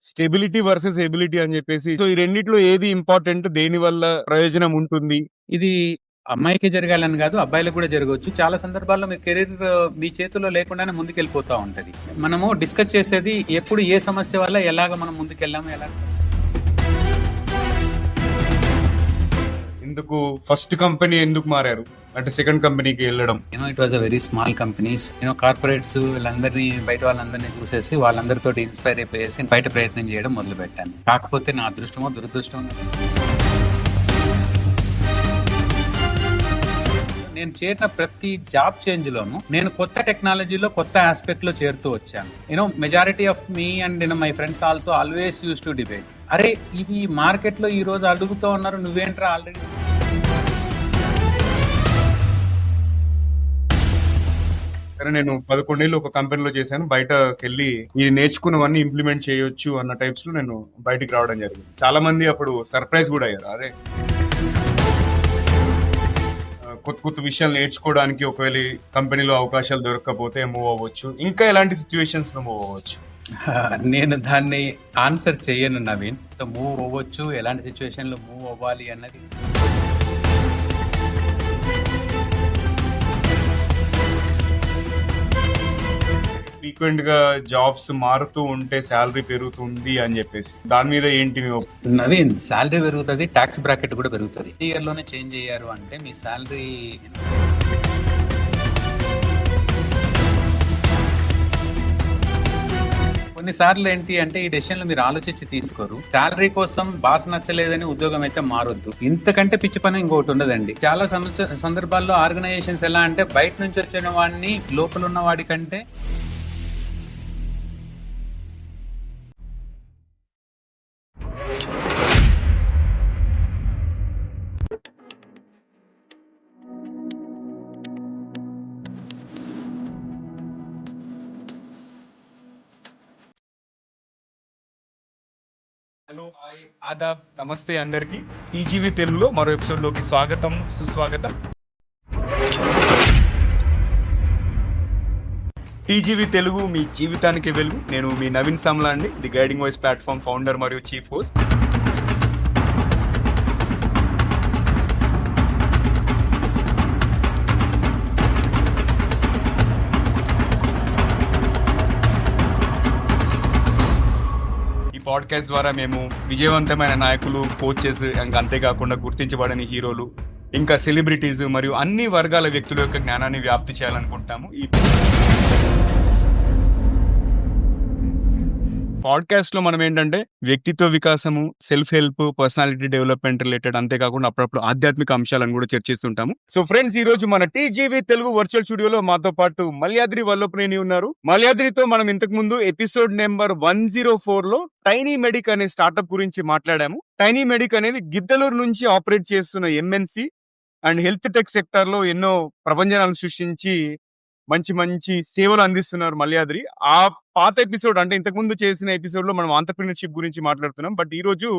Stability versus ability అని చెప్పేసి. So ఈ రెండిట్లో ఏది ఇంపార్టెంట్? దేని వల్ల ప్రయోజనం ఉంటుంది? ఇది అమ్మాయికే జరగాలని కాదు, అబ్బాయిలకు కూడా జరగవచ్చు. చాలా సందర్భాల్లో మీ కెరీర్ మీ చేతుల్లో లేకుండానే ముందుకెళ్ళిపోతూ ఉంటది. మనము డిస్కస్ చేసేది ఎప్పుడు ఏ సమస్య వల్ల ఎలాగ మనం ముందుకెళ్ళాము, ఎలాగ ఎందుకు ఫస్ట్ కంపెనీ ఎందుకు మారారు అంటే సెకండ్ కంపెనీకి వెళ్ళడం? It was a very small companies. Corporates వీళ్ళందరినీ, బయట వాళ్ళందరినీ చూసేసి వాళ్ళందరితో ఇన్స్పైర్ అయిపోయేసి బయట ప్రయత్నం చేయడం మొదలు పెట్టాను. కాకపోతే నా అదృష్టమో దురదృష్టమో, నేను చేరిన ప్రతి జాబ్ చేంజ్ లోను నేను కొత్త టెక్నాలజీలో, కొత్త ఆస్పెక్ట్ లో చేరుతూ వచ్చాను. Majority of me and my friends also always use to debate, అరే ఇది మార్కెట్ లో ఈ రోజు అడుగుతూ ఉన్నారు, నువ్వేంట్రా ఆల్రెడీ. సరే, నేను 11 ఏళ్ళు ఒక కంపెనీలో చేశాను. బయటకి వెళ్ళి ఇది నేర్చుకున్నవన్నీ ఇంప్లిమెంట్ చేయొచ్చు అన్న టైప్స్ లో నేను బయటికి రావడం జరిగింది. చాలా మంది అప్పుడు సర్ప్రైజ్ కూడా అయ్యారు. అరే కొత్త కొత్త విషయాలు నేర్చుకోవడానికి ఒకవేళ కంపెనీలో అవకాశాలు దొరకకపోతే మూవ్ అవ్వచ్చు. ఇంకా ఎలాంటి సిచ్యువేషన్స్ లో మూవ్ అవ్వచ్చు? నేను దాన్ని ఆన్సర్ చేయను నవీన్. మూవ్ అవ్వచ్చు, ఎలాంటి సిచ్యువేషన్ లో మూవ్ అవ్వాలి అన్నది ఫ్రీక్వెంట్ గా జాబ్స్ మారుతూ ఉంటే శాలరీ పెరుగుతుంది అని చెప్పేసి, దాని మీద ఏంటి నవీన్? శాలరీ పెరుగుతుంది, ట్యాక్స్ బ్రాకెట్ కూడా పెరుగుతుంది. ఇయర్ లోనే చేంజ్ అయ్యారు అంటే మీ శాలరీ కొన్నిసార్లు ఏంటి అంటే ఈ డెసిషన్లు మీరు ఆలోచించి తీసుకోరు. శాలరీ కోసం బాస్ నచ్చలేదని ఉద్యోగం అయితే మారొద్దు. ఇంతకంటే పిచ్చి పని ఇంకొకటి ఉండదండి. చాలా సందర్భాల్లో ఆర్గనైజేషన్స్ ఎలా అంటే బయట నుంచి వచ్చిన వాడిని లోపల ఉన్న వాడి కంటే హలో, హాయ్, ఆదాబ్, నమస్తే అందరికి. టీజీవీ తెలుగులో మరో ఎపిసోడ్ లోకి స్వాగతం, సుస్వాగతం. టీజీవీ తెలుగు మీ జీవితానికి వెలుగు. నేను మీ నవీన్ సామ్లా అండి, the guiding voice platform founder మరియు చీఫ్ హోస్ట్. పాడ్కాస్ట్ ద్వారా మేము విజయవంతమైన నాయకులు, కోచెస్, అంతేకాకుండా గుర్తించబడని హీరోలు, ఇంకా సెలబ్రిటీస్ మరియు అన్ని వర్గాల వ్యక్తుల యొక్క జ్ఞానాన్ని వ్యాప్తి చేయాలనుకుంటాము. ఈ పాడ్కాస్ట్ లో మనం ఏంటంటే వ్యక్తిత్వ వికాసము, self help, personality development related, అంతేకాకుండా అప్పుడప్పుడు ఆధ్యాత్మిక అంశాలను కూడా చర్చిస్తుంటాము. సో ఫ్రెండ్స్, ఈ రోజు మన టీజీవీ తెలుగు వర్చువల్ స్టూడియోలో మాతో పాటు మల్యాద్రి వల్లభనేని ఉన్నారు. మల్యాద్రితో మనం ఇంతకు ముందు ఎపిసోడ్ నెంబర్ 104 లో టైనీ మెడిక్ అనే స్టార్ట్అప్ గురించి మాట్లాడాము. టైనీ మెడిక్ అనేది గిద్దలూరు నుంచి ఆపరేట్ చేస్తున్న MNC and health tech sector లో ఎన్నో ప్రపంచాలను సృష్టించి మంచి మంచి సేవలు అందిస్తున్నారు మల్యాద్రి. ఆ పాత ఎపిసోడ్ అంటే ఇంతకు ముందు చేసిన ఎపిసోడ్ లో మనం ఆంటర్‌ప్రెన్యూర్‌షిప్ గురించి మాట్లాడుతున్నాం. బట్ ఈ రోజు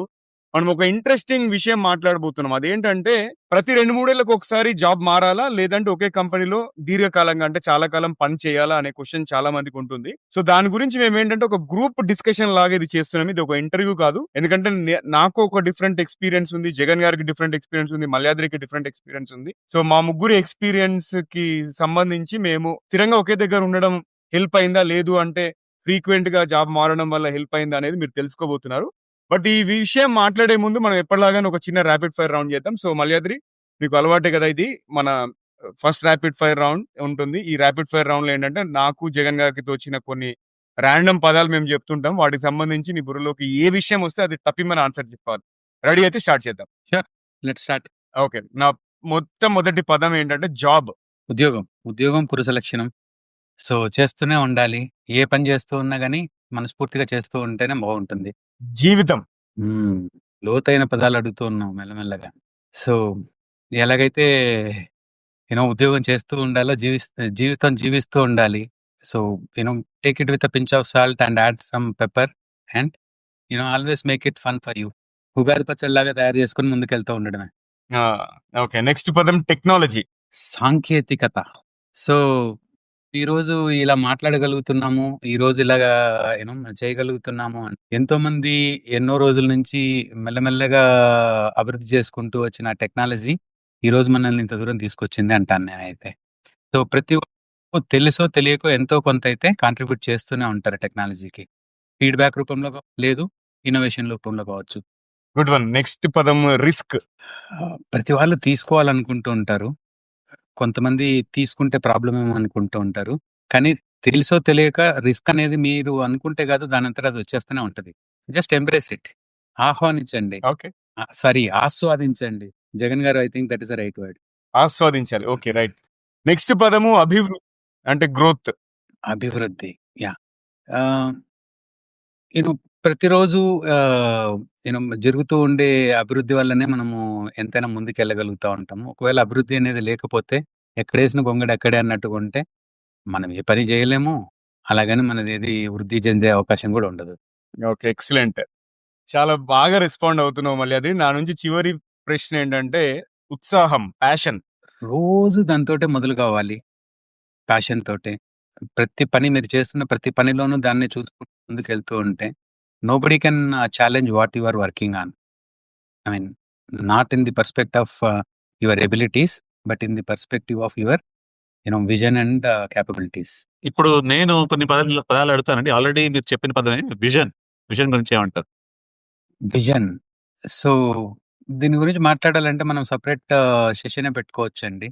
మనం ఒక ఇంట్రెస్టింగ్ విషయం మాట్లాడబోతున్నాం. అదేంటంటే ప్రతి 2-3 ఏళ్ళకి ఒకసారి జాబ్ మారాలా, లేదంటే ఒకే కంపెనీలో దీర్ఘకాలంగా అంటే చాలా కాలం పని చేయాలా అనే క్వశ్చన్ చాలా మందికి ఉంటుంది. సో దాని గురించి మేము ఏంటంటే ఒక గ్రూప్ డిస్కషన్ లాగా ఇది చేస్తున్నాం. ఇది ఒక ఇంటర్వ్యూ కాదు. ఎందుకంటే నాకు ఒక డిఫరెంట్ ఎక్స్పీరియన్స్ ఉంది, జగన్ గారికి డిఫరెంట్ ఎక్స్పీరియన్స్ ఉంది, మల్యాద్రికి డిఫరెంట్ ఎక్స్పీరియన్స్ ఉంది. సో మా ముగ్గురు ఎక్స్పీరియన్స్ కి సంబంధించి మేము స్థిరంగా ఒకే దగ్గర ఉండడం హెల్ప్ అయిందా, లేదు అంటే ఫ్రీక్వెంట్ గా జాబ్ మారడం వల్ల హెల్ప్ అయిందా అనేది మీరు తెలుసుకోబోతున్నారు. బట్ ఈ విషయం మాట్లాడే ముందు మనం ఎప్పటిలాగానే ఒక చిన్న ర్యాపిడ్ ఫైర్ రౌండ్ చేద్దాం. సో మల్యాద్రి, మీకు అలవాటే కదా, ఇది మన ఫస్ట్ ర్యాపిడ్ ఫైర్ రౌండ్ ఉంటుంది. ఈ ర్యాపిడ్ ఫైర్ రౌండ్ లో ఏంటంటే నాకు, జగన్ గారికి తోచిన కొన్ని ర్యాండమ్ పదాలు మేము చెప్తుంటాం. వాటికి సంబంధించి నీ బుర్రలోకి ఏ విషయం వస్తే అది తప్పిమని ఆన్సర్ చెప్పాలి. రెడీ అయితే స్టార్ట్ చేద్దాం. Let's start. ఓకే, నా మొదటి పదం ఏంటంటే జాబ్. ఉద్యోగం. ఉద్యోగం పురుష లక్షణం. సో చేస్తూనే ఉండాలి. ఏ పని చేస్తూ ఉన్నా గానీ మనస్ఫూర్తిగా చేస్తూ ఉంటేనే బాగుంటుంది. జీవితం. లోతైన పదాలు అడుగుతూ ఉన్నాం మెల్లమెల్లగా. సో ఎలాగైతే ఉద్యోగం చేస్తూ ఉండాలో జీవితం జీవిస్తూ ఉండాలి. So take it with a pinch of salt and add some pepper and always make it fun for you. Ugadi పచ్చడిలాగా తయారు చేసుకుని ముందుకెళ్తూ ఉండడమే. ఓకే, నెక్స్ట్ పదం టెక్నాలజీ. సాంకేతికత. సో ఈరోజు ఇలా మాట్లాడగలుగుతున్నాము. ఈరోజు ఇలాగా చేయగలుగుతున్నాము అని ఎంతోమంది ఎన్నో రోజుల నుంచి మెల్లమెల్లగా అభివృద్ధి చేసుకుంటూ వచ్చిన టెక్నాలజీ ఈరోజు మనల్ని ఇంత దూరం తీసుకొచ్చింది అంటాను నేనైతే. సో, ప్రతి ఒక్కరు తెలుసో తెలియకో ఎంతో కొంత అయితే కాంట్రిబ్యూట్ చేస్తూనే ఉంటారు టెక్నాలజీకి. ఫీడ్‌బ్యాక్ రూపంలో లేదు, ఇన్నోవేషన్ రూపంలో కావచ్చు. Good one. నెక్స్ట్ పదం రిస్క్. ప్రతి వాళ్ళు తీసుకోవాలనుకుంటూ ఉంటారు. కొంతమంది తీసుకుంటే ప్రాబ్లమ్ ఏమో అనుకుంటూ ఉంటారు. కానీ తెలుసో తెలియక రిస్క్ అనేది మీరు అనుకుంటే కాదు దానంతట అది వచ్చేస్తూనే ఉంటది. Just embrace it. ఆహ్వానించండి. ఓకే. సారీ, ఆస్వాదించండి. Jagan garu, I think that is the right word. ఆస్వాదించాలి. Okay, right. నెక్స్ట్ పదము అభివృద్ధి అంటే గ్రోత్. అభివృద్ధి. యాహ్! ఆహ్, యూనో ప్రతిరోజు జరుగుతూ ఉండే అభివృద్ధి వల్లనే మనము ఎంతైనా ముందుకెళ్ళగలుగుతా ఉంటాము. ఒకవేళ అభివృద్ధి అనేది లేకపోతే ఎక్కడేసిన గొంగడి అక్కడే అన్నట్టుగా ఉంటే మనం ఏ పని చేయలేము. అలాగని మనదేది వృద్ధి చెందే అవకాశం కూడా ఉండదు. Okay, excellent. చాలా బాగా రెస్పాండ్ అవుతున్నావు మళ్ళీ. అది నా నుంచి చివరి ప్రశ్న ఏంటంటే ఉత్సాహం, ప్యాషన్. రోజు దాంతోటే మొదలు కావాలి. ప్యాషన్ తోటే. ప్రతి పని మీరు చేస్తున్న ప్రతి పనిలోనూ దాన్ని చూసుకుంటూ ముందుకెళ్తూ ఉంటే nobody can challenge what you are working on. I mean not in the perspective of your abilities, but in the perspective of your vision and capabilities. ఇప్పుడు నేను కొన్ని పదాలు అడుగుతానండి. ఆల్రెడీ మీరు చెప్పిన పదమే విజన్. విజన్ గురించి ఏమంటారు? విజన్. సో, దీని గురించి మాట్లాడాలంటే మనం సెపరేట్ సెషనే పెట్టుకోవచ్చండి.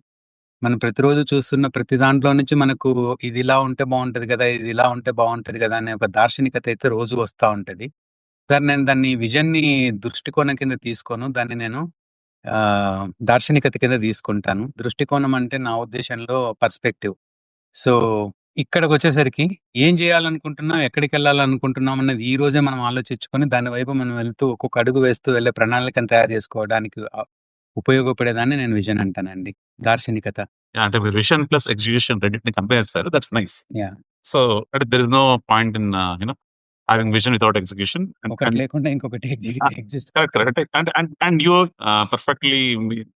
మనం ప్రతిరోజు చూస్తున్న ప్రతి దాంట్లో నుంచి మనకు ఇది ఇలా ఉంటే బాగుంటది కదా, ఇది ఇలా ఉంటే బాగుంటది కదా అనే ఒక దార్శనికత అయితే రోజు వస్తా ఉంటది. సార్, నేను దాన్ని విజన్‌ని దృష్టికోణం కింద తీసుకోను. దాన్ని నేను దార్శనికత కింద తీసుకుంటాను. దృష్టికోణం అంటే నా ఉద్దేశంలో పర్స్పెక్టివ్. సో, ఇక్కడికొచ్చేసరికి ఏం చేయాలనుకుంటున్నాం, ఎక్కడికెళ్ళాలనుకుంటున్నాం అన్నది ఈ రోజే మనం ఆలోచించుకొని దాని వైపు మనం వెళ్తూ ఒక్కొక్క అడుగు వేస్తూ వెళ్ళే ప్రణాళికను తయారు చేసుకోవడానికి ఉపయోగపడేదాన్ని నేను విజన్ అంటానండి. దార్శనికత. అంటే మీరు విజన్ ప్లస్ ఎగ్జిక్యూషన్ రెండిటిని కంపేర్ చేస్తారు. That's nice. యాహ్! సో, అంటే there is no point in having vision without execution. ఒకటి లేకుండా ఇంకొకటి exist. Correct. And you perfectly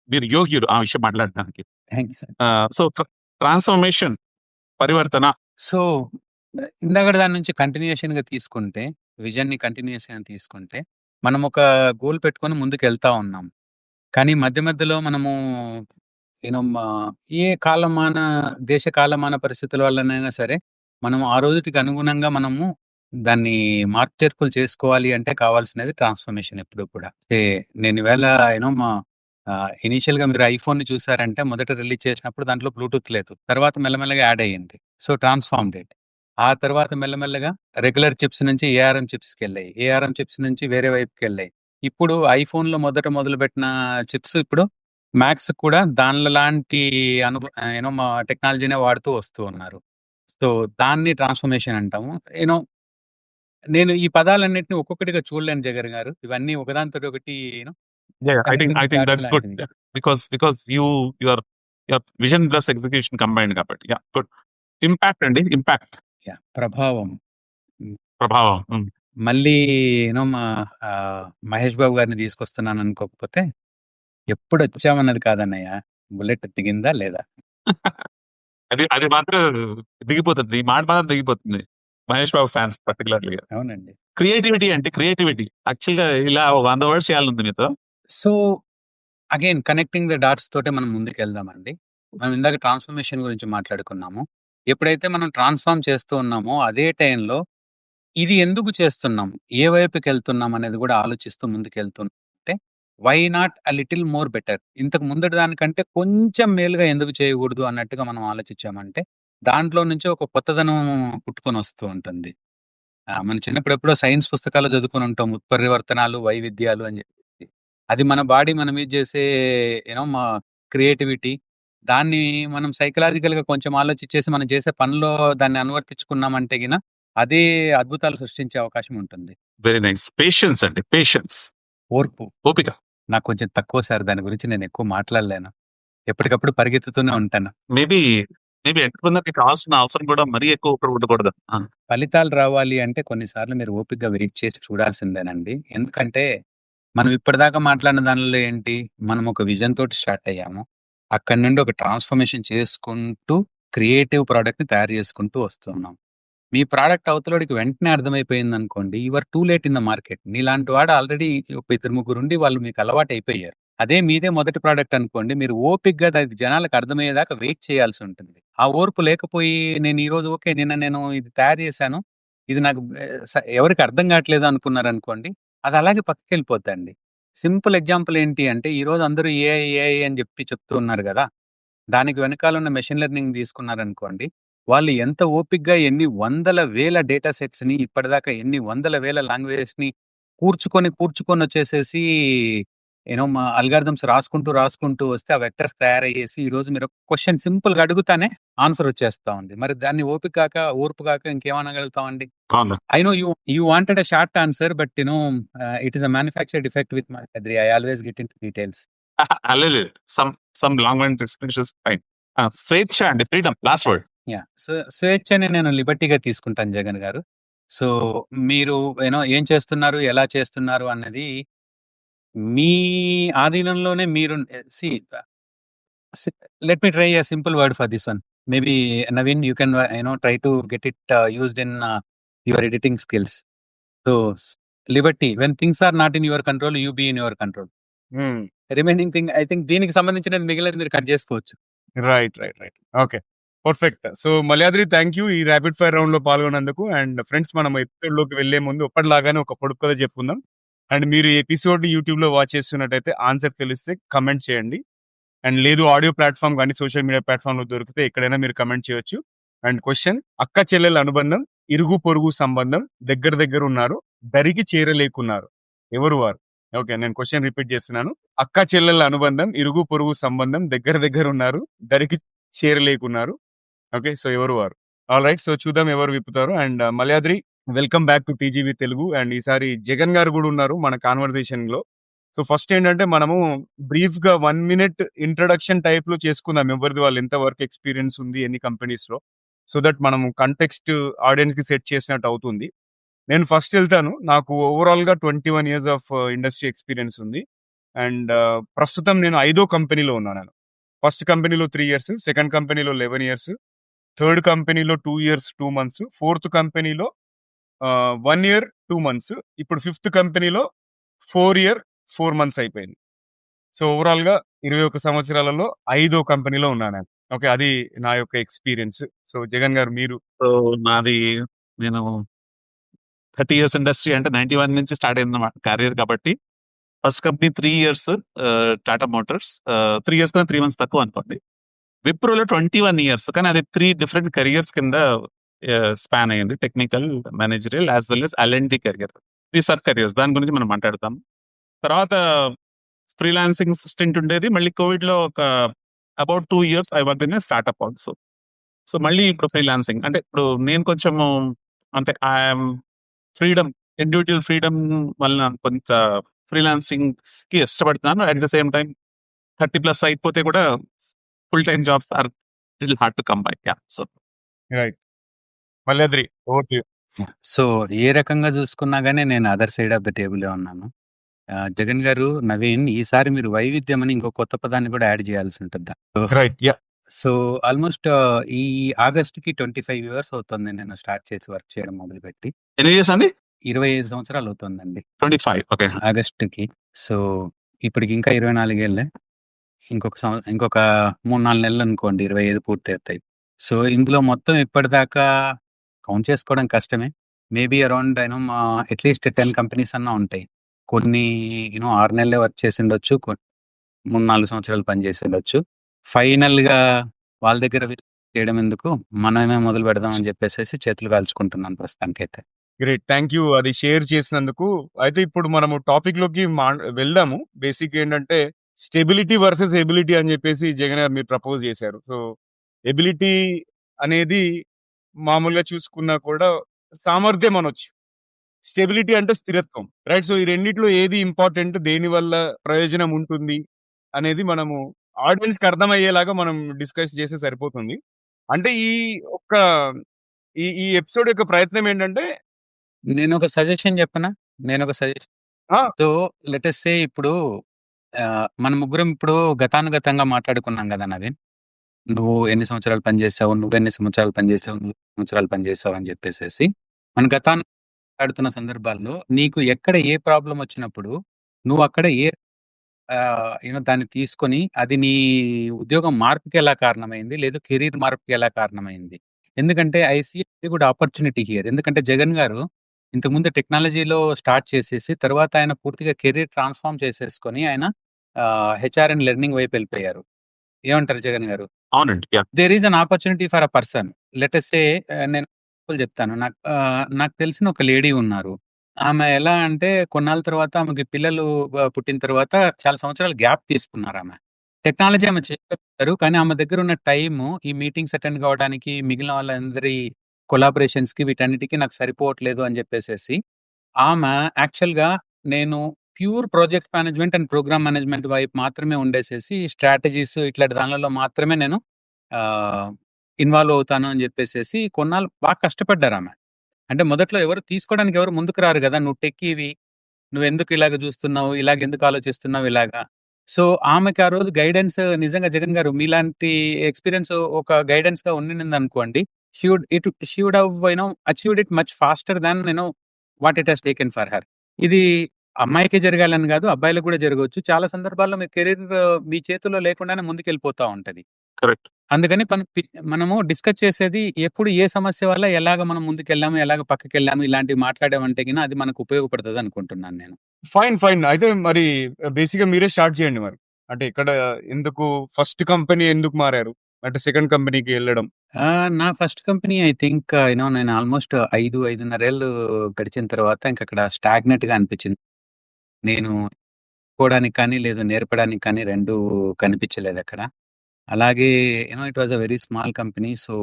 మీరు యోగ్యులు ఆ విషయం మాట్లాడడానికి. Thanks sir. సో, ట్రాన్స్‌ఫర్మేషన్, పరివర్తన. సో, ఇందాకటి దాని నుంచి కంటిన్యూయేషన్‌గా తీసుకుంటే, విజన్‌ని కంటిన్యూయేషన్‌గా తీసుకుంటే, మనం ఒక గోల్ పెట్టుకొని ముందుకెళ్తా ఉన్నాం. కానీ మధ్య మధ్యలో మనము ఏ దేశ కాలమాన పరిస్థితుల వల్లనైనా సరే, మనం ఆ రోజుటికి అనుగుణంగా మనము దాన్ని మార్పు చేర్పులు చేసుకోవాలి అంటే కావాల్సినది ట్రాన్స్‌ఫర్మేషన్ ఎప్పుడూ కూడా. నేను ఈవేళ ఇనీషియల్‌గా మీరు ఐఫోన్‌ని చూసారంటే మొదట రిలీజ్ చేసినప్పుడు దాంట్లో బ్లూటూత్ లేదు. తర్వాత మెల్లమెల్లగా యాడ్ అయ్యింది. So, transformed it. ఆ తర్వాత మెల్లమెల్లగా రెగ్యులర్ చిప్స్ నుంచి ఏఆర్ఎం చిప్స్‌కెళ్ళాయి. ఏఆర్ఎం చిప్స్ నుంచి వేరే వైపుకెళ్ళాయి. ఇప్పుడు ఐఫోన్‌లో మొదట మొదలుపెట్టిన చిప్స్ ఇప్పుడు మ్యాక్స్ కూడా దానిలాంటి మా టెక్నాలజీనే వాడుతూ వస్తూ ఉన్నారు. సో, దాన్ని ట్రాన్స్‌ఫర్మేషన్ అంటాము. నేను ఈ పదాలన్నిటిని ఒక్కొక్కటిగా చూడలేను జగన్ గారు. ఇవన్నీ ఒకదానితోటి ఒకటి I think connecting that's dots good. లాంటివి. Because your vision plus execution combined కాబట్టి. Yeah, good. ఇంపాక్ట్ అండి. ఇంపాక్ట్. యాహ్! ప్రభావం. ప్రభావం. మళ్ళీ మా మహేష్ బాబు గారిని తీసుకొస్తున్నాను అనుకోకపోతే, ఎప్పుడొచ్చామన్నది కాదన్నయ్య. బుల్లెట్ దిగిందా లేదా? అది మాత్రం దిగిపోతుంది. ఈ మాట మాత్రం దిగిపోతుంది. Mahesh Babu fans particularly. అవునండి. క్రియేటివిటీ యాక్చువల్‌గా ఇలా 100 వర్డ్స్ చేయాలనుంది మీతో. So, again connecting the dots తోటే మనం ముందుకెళ్దామండి. మనం ఇందాక ట్రాన్స్‌ఫర్మేషన్ గురించి మాట్లాడుకున్నాము. ఎప్పుడైతే మనం ట్రాన్స్‌ఫార్మ్ చేస్తూ ఉన్నామో అదే టైంలో ఇది ఎందుకు చేస్తున్నాం? ఏ వైపుకెళ్తున్నాం అనేది కూడా ఆలోచిస్తూ ముందుకెళ్తుంటే why not a little more better? ఇంతకు ముందటి దానికంటే కొంచెం మేలుగా ఎందుకు చేయకూడదు అన్నట్టుగా మనం ఆలోచించామంటే దాంట్లో నుంచి ఒక కొత్తదనం పుట్టుకొని వస్తూ ఉంటుంది. మనం చిన్నప్పుడు ఎప్పుడో సైన్స్ పుస్తకాల్లో చదువుకొని ఉంటాం. ఉత్పరివర్తనాలు, వైవిధ్యాలు అని చెప్పి. అది మన బాడీ మన మీద చేసే మా క్రియేటివిటీ. దాన్ని మనం సైకలాజికల్‌గా కొంచెం ఆలోచించేసి మనం చేసే పనిలో దాన్ని అనువర్తించుకున్నామంటే గిన అదే అద్భుతాలు సృష్టించే అవకాశం ఉంటుంది. Very nice. పేషెన్స్ అండి. పేషెన్స్. ఓర్పు. ఓపిక. నాకు కొంచెం తక్కువ సార్. దాని గురించి నేను ఎక్కువ మాట్లాడలేను. ఎప్పటికప్పుడు పరిగెత్తుతూనే ఉంటాను. మేబీ ఎంతమందికి కావాల్సిన అవసరం కూడా మరీ ఎక్కువ ఉండకూడదు. ఫలితాలు రావాలి అంటే కొన్నిసార్లు మీరు ఓపికగా వెయిట్ చేసి చూడాల్సిందేనండి. ఎందుకంటే మనం ఇప్పటిదాకా మాట్లాడిన దానిలో ఏంటి? మనం ఒక విజన్ తోటి స్టార్ట్ అయ్యాము. అక్కడి నుండి ఒక ట్రాన్స్‌ఫర్మేషన్ చేసుకుంటూ క్రియేటివ్ ప్రోడక్ట్‌ని తయారు చేసుకుంటూ వస్తున్నాం. మీ ప్రోడక్ట్ అవతలోడికి వెంటనే అర్థమైపోయిందనుకోండి, you are too late in the market. నీలాంటి వాడు ఆల్రెడీ ఒక ఇద్దరు ముగ్గురుండి వాళ్ళు మీకు అలవాటయిపోయారు. అదే మీదే మొదటి ప్రోడక్ట్ అనుకోండి, మీరు ఓపికగా అది జనాలకు అర్థమయ్యేదాకా వెయిట్ చేయాల్సి ఉంటుంది. ఆ ఓర్పు లేకపోయి నేను ఈరోజు ఓకే. నిన్న నేను ఇది తయారు చేశాను. ఇది నాకు ఎవరికీ అర్థం కావట్లేదు అనుకున్నారనుకోండి, అది అలాగే పక్కకెళ్ళిపోద్దండి. సింపుల్ ఎగ్జాంపుల్ ఏంటి అంటే, ఈరోజు అందరూ ఏఐ, ఏఐ అని చెప్తూ ఉన్నారు గదా! దానికి వెనకాల ఉన్న మెషిన్ లెర్నింగ్ తీసుకున్నారనుకోండి, వాళ్ళు ఎంత ఓపికగా ఎన్ని వందల వేల డేటా సెట్స్‌ని ఇప్పటిదాకా ఎన్ని వందల వేల లాంగ్వేజెస్‌ని కూర్చుకొనొచ్చేసేసి మా అల్గారిథమ్స్ రాసుకుంటూ వస్తే ఆ వెక్టర్స్ తయారయ్యేసి ఈరోజు మీరు ఒక క్వెషన్ సింపుల్‌గా అడుగుతానే ఆన్సర్ వచ్చేస్తా ఉంది. మరి దాన్ని ఓర్పు కాక ఇంకేమనగలుగుతామండి? అవును. I know you wanted a short answer, but it is a manufactured defect with my Adri. I always get into details. లేదు some long and explanations fine. స్వేచ్ఛ అండి, freedom last word. Yeah! So, స్వేచ్ఛని నేను లిబర్టీగా తీసుకుంటాను జగన్ గారు. So, మీరు ఏం చేస్తున్నారు, ఎలా చేస్తున్నారు అన్నది మీ ఆధీనంలోనే మీరు see let me try a simple word for this one. Maybe Naveen you can try to get it used in your editing skills. So, liberty when things are not in your control, you be in your control. Remaining thing I think దీనికి సంబంధించినది మిగిలినది మీరు cut చేసుకోవచ్చు. Right. Okay. Perfect. So Malayadri, thank you ఈ rapid fire round లో పాల్గొన్నందుకు. And friends, మనం episode లోకి వెళ్లే ముందు ఎప్పటిలాగానే ఒక పొడుపు కథ చెప్పుకుందాం. అండ్ మీరు ఈ ఎపిసోడ్ యూట్యూబ్ లో వాచ్ చేస్తున్నట్టయితే ఆన్సర్ తెలిస్తే కమెంట్ చేయండి. అండ్ లేదు ఆడియో ప్లాట్ఫామ్ కానీ సోషల్ మీడియా ప్లాట్ఫామ్ లో దొరికితే ఎక్కడైనా మీరు కమెంట్ చేయొచ్చు. అండ్ క్వశ్చన్: అక్క చెల్లెల అనుబంధం, ఇరుగు పొరుగు సంబంధం, దగ్గర ఉన్నారు, దరికి చేరలేకున్నారు, ఎవరు వారు? ఓకే, నేను క్వశ్చన్ రిపీట్ చేస్తున్నాను. అక్క చెల్లెల అనుబంధం, ఇరుగు పొరుగు సంబంధం, దగ్గర ఉన్నారు, దరికి చేరలేకున్నారు. ఓకే, సో ఎవరు వారు? ఆల్ రైట్, సో చూద్దాం ఎవరు విప్పుతారు. And Malayadri, welcome back to TGV Telugu. And ఈసారి జగన్ గారు కూడా ఉన్నారు మన కాన్వర్సేషన్ లో. సో ఫస్ట్ ఏంటంటే మనము బ్రీఫ్ గా 1 minute ఇంట్రడక్షన్ టైప్ లో చేసుకుందాం, ఎవరిది వాళ్ళు ఎంత వర్క్ ఎక్స్పీరియన్స్ ఉంది ఎన్ని కంపెనీస్ లో, సో దట్ మనము కంటెక్స్ట్ ఆడియన్స్ కి సెట్ చేసినట్టు అవుతుంది. నేను ఫస్ట్ వెళ్తాను. నాకు ఓవరాల్ గా 21 years ఆఫ్ ఇండస్ట్రీ ఎక్స్పీరియన్స్ ఉంది. అండ్ ప్రస్తుతం నేను 5వ కంపెనీలో ఉన్నాను. ఫస్ట్ కంపెనీలో 3 years, సెకండ్ కంపెనీలో 11 years, థర్డ్ కంపెనీలో 2 years 2 months, ఫోర్త్ కంపెనీలో 1 year 2 months, ఇప్పుడు ఫిఫ్త్ కంపెనీలో 4 year 4 months అయిపోయింది. సో ఓవరాల్ గా 21 సంవత్సరాలలో 5వ కంపెనీలో ఉన్నాను. ఓకే, అది నా యొక్క ఎక్స్పీరియన్స్. సో జగన్ గారు మీరు. సో నాది, నేను 30 years ఇండస్ట్రీ అంటే 91 నుంచి స్టార్ట్ అయింది కెరియర్. కాబట్టి first company 3 years Tata Motors, 3 years కన్నా 3 months తక్కువ అనుకోండి. విప్రోలో 21 years, కానీ అది 3 different కెరియర్స్ కింద స్పాన్ అయ్యింది. Technical, managerial as well as L&D career. 3 sub careers, దాని గురించి మనం మాట్లాడతాం. తర్వాత ఫ్రీలాన్సింగ్ స్టింట్ ఉండేది. మళ్ళీ కోవిడ్ లో ఒక about 2 years I work in startup also. So మళ్ళీ ఇప్పుడు ఫ్రీలాన్సింగ్ అంటే ఇప్పుడు నేను కొంచెము అంటే ఐఎమ్ ఫ్రీడమ్, ఇండివిజువల్ ఫ్రీడమ్ వలన కొంత ఫ్రీలాన్సింగ్ కి ఇష్టపడుతున్నాను. అట్ ద సేమ్ టైం 30+ అయిపోతే కూడా full time jobs are little hard to come by. So right, Malyadri over to you. So ఏ రకంగా చూసుకున్నా గానీ నేను other side of the table ఉన్నాను. జగన్ గారు, నవీన్, ఈసారి మీరు వైవిధ్యం అని ఇంకో కొత్త పదాన్ని కూడా యాడ్ చేయాల్సి ఉంటుంది. Right, yeah. సో ఆల్మోస్ట్ ఈ ఆగస్ట్‌కి 25 years అవుతుంది నేను స్టార్ట్ చేసి వర్క్ చేయడం మొదలుపెట్టి. ఎన్ని ఇయర్స్ అండి? 25 సంవత్సరాలు అవుతుందండి 25. ఓకే. ఆగస్ట్‌కి. సో ఇప్పటికి ఇంకా 24 ఏళ్ళే. ఇంకొక 3-4 నెలలు అనుకోండి 25 పూర్తవుతాయి. సో ఇందులో మొత్తం ఇప్పటిదాకా కౌంట్ చేసుకోవడం కష్టమే. మేబీ అరౌండ్ అట్లీస్ట్ 10 కంపెనీస్ అన్నా ఉంటాయి. కొన్ని 6 నెలలే వర్క్ చేసిండొచ్చు, 3-4 సంవత్సరాలు పనిచేసి ఉండొచ్చు. ఫైనల్‌గా వాళ్ళ దగ్గర చేయడం ఎందుకు, మనమే మొదలు పెడదాం అని చెప్పేసి చేతులు కాల్చుకుంటున్నాను ప్రస్తుతానికైతే. గ్రేట్, థ్యాంక్ యూ అది షేర్ చేసినందుకు. అయితే ఇప్పుడు మనము టాపిక్ లోకి వెళ్దాము. బేసిక్ ఏంటంటే స్టెబిలిటీ వర్సెస్ ఎబిలిటీ అని చెప్పేసి జగన్ గారు మీరు ప్రపోజ్ చేశారు. సో ఎబిలిటీ అనేది మామూలుగా చూసుకున్నా కూడా సామర్థ్యం అనొచ్చు. స్టెబిలిటీ అంటే స్థిరత్వం, రైట్? సో ఈ రెండిట్లో ఏది ఇంపార్టెంట్, దేని వల్ల ప్రయోజనం ఉంటుంది అనేది మనము ఆడియన్స్ కి అర్థమయ్యేలాగా మనం డిస్కస్ చేస్తే సరిపోతుంది. అంటే ఈ ఎపిసోడ్ యొక్క ప్రయత్నం ఏంటంటే, నేను ఒక సజెషన్ చెప్పనా? సో లెట్ us సే ఇప్పుడు మన ముగ్గురం ఇప్పుడు గతానుగతంగా మాట్లాడుకున్నాం కదా నవీన్. నువ్వు ఎన్ని సంవత్సరాలు పనిచేసావు, నువ్వెన్ని సంవత్సరాలు పనిచేసావు, నువ్వు ఎన్ని సంవత్సరాలు పనిచేసావు అని చెప్పేసేసి మన గతాన్ని మాట్లాడుతున్న సందర్భాల్లో నీకు ఎక్కడ ఏ ప్రాబ్లం వచ్చినప్పుడు నువ్వు అక్కడ ఏ దాన్ని తీసుకొని అది నీ ఉద్యోగం మార్పుకి ఎలా కారణమైంది, లేదు కెరీర్ మార్పుకి ఎలా కారణమైంది. ఎందుకంటే I see very good opportunity here. ఎందుకంటే జగన్ గారు ఇంతకుముందు టెక్నాలజీలో స్టార్ట్ చేసేసి తర్వాత ఆయన పూర్తిగా కెరీర్ ట్రాన్స్ఫార్మ్ చేసేసుకొని ఆయన హెచ్ఆర్ అండ్ లెర్నింగ్ వైపు వెళ్ళిపోయారు. ఏమంటారు జగన్ గారు? అవునండి. Yeah. There is an opportunity for a person. Let us say నేను example చెప్తాను. నాకు తెలిసిన ఒక లేడీ ఉన్నారు. ఆమె ఎలా అంటే కొన్నాళ్ళ తర్వాత ఆమెకి పిల్లలు పుట్టిన తర్వాత చాలా సంవత్సరాలు గ్యాప్ తీసుకున్నారు ఆమె. టెక్నాలజీ ఆమె చేయగలుగుతారు. కానీ ఆమె దగ్గర ఉన్న టైము ఈ మీటింగ్స్ అటెండ్ కావడానికి, మిగిలిన వాళ్ళందరి కొలాబరేషన్స్‌కి వీటన్నిటికి నాకు సరిపోవట్లేదు అని చెప్పేసేసి ఆమె యాక్చువల్‌గా నేను pure project management and programme management వైపు మాత్రమే ఉండేసేసి స్ట్రాటజీస్ ఇట్లాంటి దానిలలో మాత్రమే నేను ఇన్వాల్వ్ అవుతాను అని చెప్పేసేసి కొన్నాళ్ళు బాగా కష్టపడ్డారు ఆమె. అంటే మొదట్లో ఎవరు తీసుకోవడానికి ఎవరు ముందుకు రారు కదా! నువ్వు టెక్కీవి, నువ్వెందుకు ఇలాగ చూస్తున్నావు, ఇలాగ ఎందుకు ఆలోచిస్తున్నావు ఇలాగా. సో, ఆమెకి ఆ రోజు గైడెన్స్ నిజంగా జగన్ గారు మీలాంటి ఎక్స్‌పీరియన్స్ ఒక గైడెన్స్‌గా ఉండిందనుకోండి. She would have achieved it much faster than what it has taken for her. ఇది అమ్మాయికే జరగాలని కాదు, అబ్బాయిలకు కూడా జరగొచ్చు. చాలా సందర్భాల్లో మీ కెరీర్ మీ చేతుల్లో లేకుండానే ముందుకెళ్ళిపోతా ఉంటది. కరెక్ట్. అందుకని మనము డిస్కస్ చేసేది ఎప్పుడు ఏ సమస్య వల్ల ఎలాగ మనం ముందుకెళ్ళాము, ఎలాగ పక్కకెళ్ళాము ఇలాంటివి మాట్లాడామంటే గిన అది మనకు ఉపయోగపడతది అనుకుంటున్నాను నేను. ఫైన్. అయితే మరి బేసిక్‌గా మీరే స్టార్ట్ చేయండి మరి. అంటే ఇక్కడ ఎందుకు ఫస్ట్ కంపెనీ ఎందుకు మారారు? అంటే సెకండ్ కంపెనీకి ఎళ్ళడం. నా ఫస్ట్ కంపెనీ ఐ థింక్ నేను ఆల్మోస్ట్ 5.5 ఏళ్ళు గడిచిన తర్వాత ఇంకక్కడ స్టాగ్నెట్‌గా అనిపించింది. నేను పోవడానికి కానీ, లేదు నేర్పడానికి కానీ 2 కనిపించలేదక్కడ. అలాగే it was a very small company. So,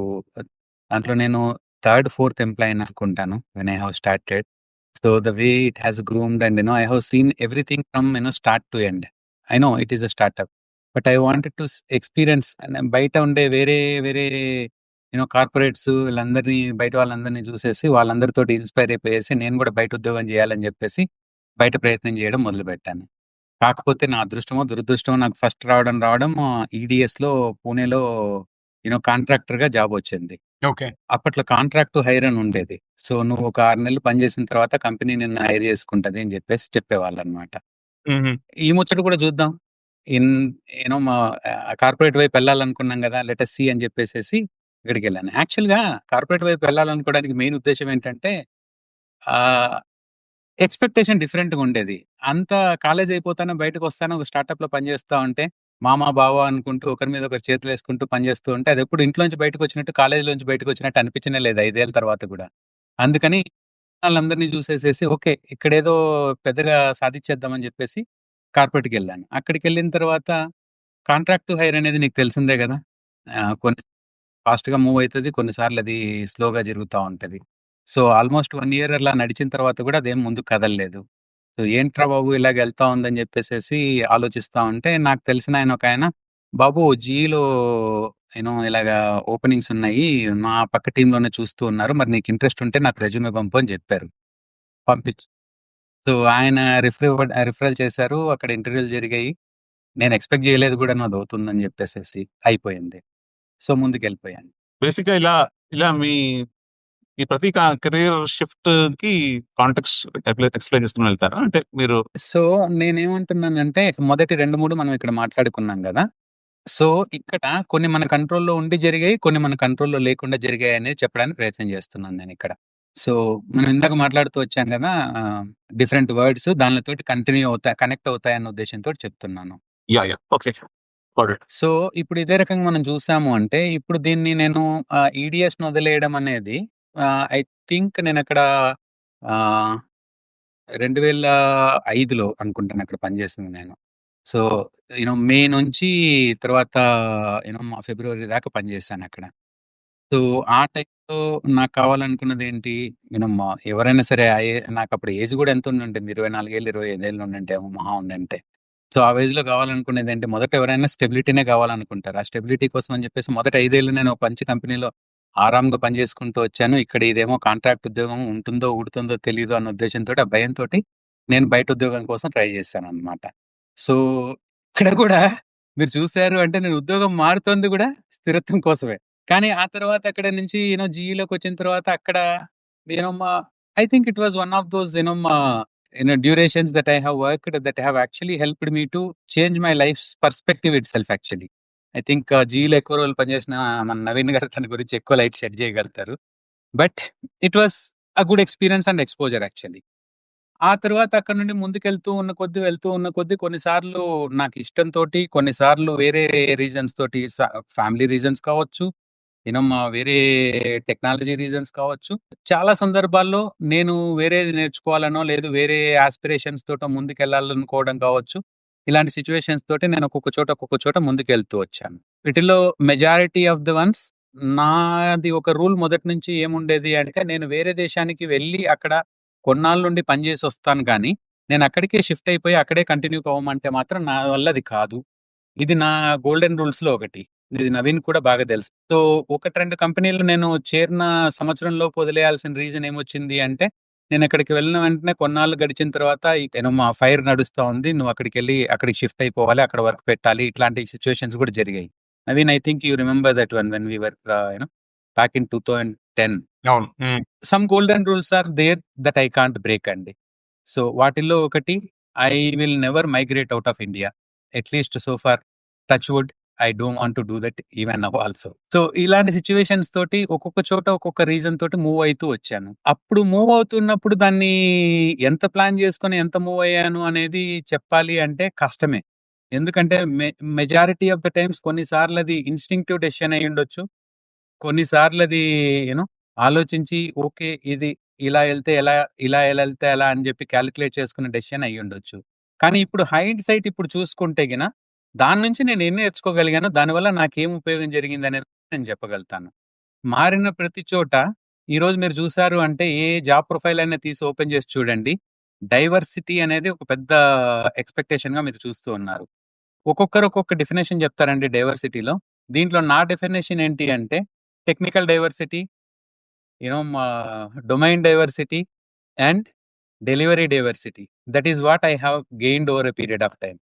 దాంట్లో నేను థర్డ్, ఫోర్త్ ఎంప్లాయీ అనుకుంటాను when I have started. So, the way it has groomed and I have seen everything from start to end. I know it is a startup. But I wanted to experience బయట ఉండే వేరే వేరే corporates బయట వాళ్ళందరిని చూసేసి వాళ్ళందరితోటి inspire అయిపోయేసి నేను కూడా బయట ఉద్యోగం చేయాలని చెప్పేసి బయట ప్రయత్నం చేయడం మొదలుపెట్టాను. కాకపోతే నా అదృష్టమో, దురదృష్టమో నాకు ఫస్ట్ రావడం ఈడీఎస్‌లో పూణేలో కాంట్రాక్టర్‌గా జాబ్ వచ్చింది. ఓకే. అప్పట్లో కాంట్రాక్ట్ టు హైర్ అని ఉండేది. సో, నువ్వు ఒక 6 నెలలు పనిచేసిన తర్వాత కంపెనీ నిన్ను హైర్ చేసుకుంటది అని చెప్పేసి చెప్పేవాళ్ళనమాట. హుహు. ఈ ముచ్చట కూడా చూద్దాం. ఇన్ మా కార్పొరేట్ వైపు వెళ్ళాలనుకున్నాం కదా! లెట్ అస్ సీ అని చెప్పేసేసి ఇక్కడికెళ్ళాను. యాక్చువల్‌గా కార్పొరేట్ వైపు వెళ్ళాలనుకోవడానికి మెయిన్ ఉద్దేశ్యం ఏంటంటే ఆహ్, ఎక్స్‌పెక్టేషన్ డిఫరెంట్‌గా ఉండేది. అంతా కాలేజ్ అయిపోతాను, బయటకొస్తాను, ఒక స్టార్టప్‌లో పనిచేస్తా ఉంటే, మామ, బావ అనుకుంటూ ఒకరి మీద ఒకరు చేతులేసుకుంటూ పనిచేస్తూ ఉంటే, అదెప్పుడు ఇంట్లోంచి బయటకొచ్చినట్టు, కాలేజీలోంచి బయటకొచ్చినట్టు అనిపించనే లేదు 5 ఏళ్ల తర్వాత గూడా. అందుకని వాళ్ళందరిని చూసేసేసి ఓకే. ఇక్కడేదో పెద్దగా సాధిచ్చేద్దామని జెప్పేసి కార్పొరేట్‌కెళ్ళాను. అక్కడికెళ్ళిన తర్వాత కాంట్రాక్ట్ టు హైర్ అనేది నీకు తెలిసిందే గదా! కొన్ని ఫాస్ట్‌గా మూవ్ అయితది. కొన్నిసార్లు అది స్లోగా జరుగుతా ఉంటది. సో, ఆల్మోస్ట్ 1 ఇయర్ అలా నడిచిన తర్వాత గూడా అదేం ముందుకు కదలలేదు. సో, ఏంట్రా బాబు ఇలాగ ఎళ్తా ఉందని జెప్పేసేసి ఆలోచిస్తా ఉంటే నాకు తెలిసిన ఒకాయన, "బాబు జీఈలో ఇలాగా ఓపెనింగ్స్ ఉన్నాయి. మా పక్క టీమ్‌లోనే చూస్తూ ఉన్నారు. మరి నీకు ఇంట్రెస్ట్ ఉంటే నాకు రెజ్యూమే పంపు" అని జెప్పారు. పంపించి సో, ఆయన రిఫరల్ చేశారు. అక్కడ ఇంటర్వ్యూలు జరిగాయి. నేను ఎక్స్‌పెక్ట్ జేయలేదు గూడాను అదవుతుందని జెప్పేసేసి. అయిపోయింది. సో, ముందుకెళ్ళిపోయాను. బేసిక్‌గా ఇలా ఈ ప్రతి కెరీర్ షిఫ్ట్‌కి కాంటెక్స్ట్ ఎక్స్‌ప్లెయిన్ చేసుకొని వెళ్తారా? అంటే మీరు సో, నేనేమంటున్నానంటే మొదటి 2, 3 మనం ఇక్కడ మాట్లాడుకున్నాం గదా! సో, ఇక్కడ కొన్ని మన కంట్రోల్‌లో ఉండి జరిగాయి. కొన్ని మన కంట్రోల్‌లో లేకుండా జరిగాయనేది చెప్పడానికి ప్రయత్నం చేస్తున్నాను నేనిక్కడ. సో, మనం ఇందాక మాట్లాడుతూ వచ్చాం గదా! డిఫరెంట్ వర్డ్స్ దానితోటి కనెక్ట్ అవుతాయన్న ఉద్దేశ్యంతోటి చెప్తున్నాను. Yeah! Okay. Got it. So, ఇప్పుడు ఇదే రకంగా మనం చూసాము అంటే, ఇప్పుడు దీన్ని నేను ఈడీఎస్‌ని వదిలేయడం అనేది ఐ థింక్ నేనక్కడ ఆహ్, 2005లో అనుకుంటాను అక్కడ పనిచేసింది నేను. సో, మే నుంచి తర్వాత మా ఫిబ్రవరి దాకా పనిచేశానక్కడ. సో, ఆ టైంలో నాకు కావాలనుకున్నదేంటి, ఎవరైనా సరే నాకప్పుడు ఏజ్ గూడా ఎంతుండుంటుంది 24 ఏళ్ళు, 25 ఏళ్ళు ఉండుంటేమో మహా ఉండుంటే. సో, ఆ ఏజ్‌లో కావాలనుకునేదేంటి మొదట ఎవరైనా స్టెబిలిటీనే కావాలనుకుంటారు. ఆ స్టెబిలిటీ కోసం అని చెప్పేసి మొదట 5 ఏళ్ళు నేను ఒక మంచి కంపెనీలో ఆరాంగా పనిచేసుకుంటూ వచ్చాను. ఇక్కడ ఇదేమో కాంట్రాక్ట్ ఉద్యోగం ఉంటుందో, ఊడుతుందో తెలీదు అన్న ఉద్దేశ్యంతోటి, ఆ భయంతోటి నేను బయట ఉద్యోగం కోసం ట్రై చేశాననమాట. సో, ఇక్కడ కూడా మీరు చూసారు అంటే నేను ఉద్యోగం మారుతోంది కూడా స్థిరత్వం కోసమే. కానీ ఆ తర్వాత అక్కడ నుంచి జీఈలోకి వచ్చిన తర్వాత అక్కడ మా I think it was one of those మా durations that I have worked that have actually helped me to change my life perspective itself actually. I think జీఈలో ఎక్కువ రోజులు పనిచేసిన మన నవీన్ గారు తన గురించి ఎక్కువ లైట్ షెడ్ చేయగలుగుతారు. But it was a good experience and exposure actually. ఆ తర్వాత అక్కడ నుండి ముందుకెళ్తూ ఉన్న కొద్దీ, వెళ్తూ ఉన్న కొద్దీ కొన్నిసార్లు నాకు ఇష్టంతోటి, కొన్నిసార్లు వేరే రీజన్స్ తోటి ఫ్యామిలీ రీజన్స్ కావచ్చు, మా వేరే టెక్నాలజీ రీజన్స్ కావచ్చు. చాలా సందర్భాల్లో నేను వేరేది నేర్చుకోవాలనో, లేదు వేరే యాస్పిరేషన్స్ తోటో ముందుకెళ్ళాలనుకోవడం కావచ్చు. ఇలాంటి సిట్యుయేషన్స్ తోటి నేను ఒక్కొక్క చోట ముందుకెళ్తూ వచ్చాను. వీటిలో మెజారిటీ ఆఫ్ ద వన్స్ నాది ఒక రూల్ మొదటి నుంచి ఏముండేది అంటే, నేను వేరే దేశానికి వెళ్ళి అక్కడ కొన్నాళ్ళ నుండి పనిచేసి వస్తాను కానీ, నేను అక్కడికే షిఫ్ట్ అయిపోయి అక్కడే కంటిన్యూ అవ్వమంటే మాత్రం నా వల్ల అది కాదు. ఇది నా గోల్డెన్ రూల్స్‌లో ఒకటి. ఇది నవీన్ కూడా బాగా తెలుసు. సో, 1, 2 కంపెనీలు నేను చేరిన సంవత్సరంలోపు వదిలేయాల్సిన రీజన్ ఏమొచ్చింది అంటే, నేను అక్కడికి వెళ్ళిన వెంటనే కొన్నాళ్ళు గడిచిన తర్వాత మా ఫైర్ నడుస్తా ఉంది. నువ్వు అక్కడికి షిఫ్ట్ అయిపోవాలి. అక్కడ వర్క్ పెట్టాలి. ఇట్లాంటి సిట్యుయేషన్స్ కూడా జరిగాయి. Naveen, I think you remember that one when we were back in 2010. అవును. Some golden rules are there that I can't break అండి. సో వాటిల్లో ఒకటి, I will never migrate out of India. At least so far, touch wood, I don't want to do that even now also. So ఇలాంటి situations తోటి ఒక్కొక్క చోట ఒక్కొక్క reason తోటి move అవుతూ వచ్చాను. అప్పుడు మూవ్ అవుతున్నప్పుడు దాన్ని ఎంత ప్లాన్ చేసుకొని ఎంత మూవ్ అయ్యాను అనేది చెప్పాలి అంటే కష్టమే. ఎందుకంటే మెజారిటీ ఆఫ్ ద టైమ్స్ కొన్నిసార్లు అది ఇన్స్టింక్టివ్ డెసిషన్ అయి ఉండొచ్చు, కొన్నిసార్లు అది ఆలోచించి ఓకే ఇది ఇలా వెళ్తే ఎలా, ఇలా వెళ్తే ఎలా అని చెప్పి క్యాలిక్యులేట్ చేసుకున్న డెసిషన్ అయ్యి ఉండొచ్చు. కానీ ఇప్పుడు హైండ్ సైట్ ఇప్పుడు చూసుకుంటే గిన దాని నుంచి నేను ఏం నేర్చుకోగలిగాను, దానివల్ల నాకేం ఉపయోగం జరిగింది అనేది నేను చెప్పగలుగుతాను. మారిన ప్రతి చోట ఈరోజు మీరు చూసారు అంటే ఏ జాబ్ ప్రొఫైల్ అయినా తీసి ఓపెన్ చేసి చూడండి, డైవర్సిటీ అనేది ఒక పెద్ద ఎక్స్పెక్టేషన్ గా మీరు చూస్తూ ఉన్నారు. ఒక్కొక్కరు ఒక్కొక్క డెఫినేషన్ చెప్తారండి డైవర్సిటీలో. దీంట్లో నా డెఫినేషన్ ఏంటి అంటే, technical diversity, domain diversity and delivery diversity. That is what I have gained over a period of time.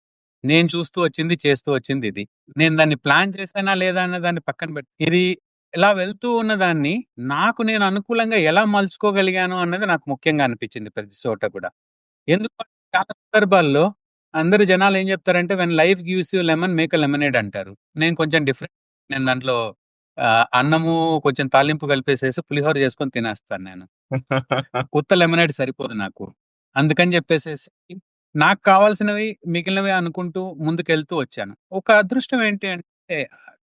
నేను చూస్తూ వచ్చింది, చేస్తూ వచ్చింది ఇది. నేను దాన్ని ప్లాన్ చేశానా లేదా అన్న దాన్ని పక్కన పెట్టి, ఇది ఇలా వెళ్తూ ఉన్న దాన్ని నాకు నేను అనుకూలంగా ఎలా మలుచుకోగలిగాను అన్నది నాకు ముఖ్యంగా అనిపించింది ప్రతి చోట కూడా. ఎందుకంటే చాలా సందర్భాల్లో అందరూ జనాలు ఏం చెప్తారంటే, when life gives you lemon make a lemonade అంటారు. నేను కొంచెం డిఫరెంట్. నేను దాంట్లో అన్నము కొంచెం తాలింపు కలిపేసేసి పులిహోర చేసుకొని తినేస్తాను నేను. ఉత్త లెమనేడ్ సరిపోదు నాకు. అందుకని చెప్పేసేసి నాకు కావాల్సినవి మిగిలినవి అనుకుంటూ ముందుకెళ్తూ వచ్చాను. ఒక అదృష్టం ఏంటి అంటే,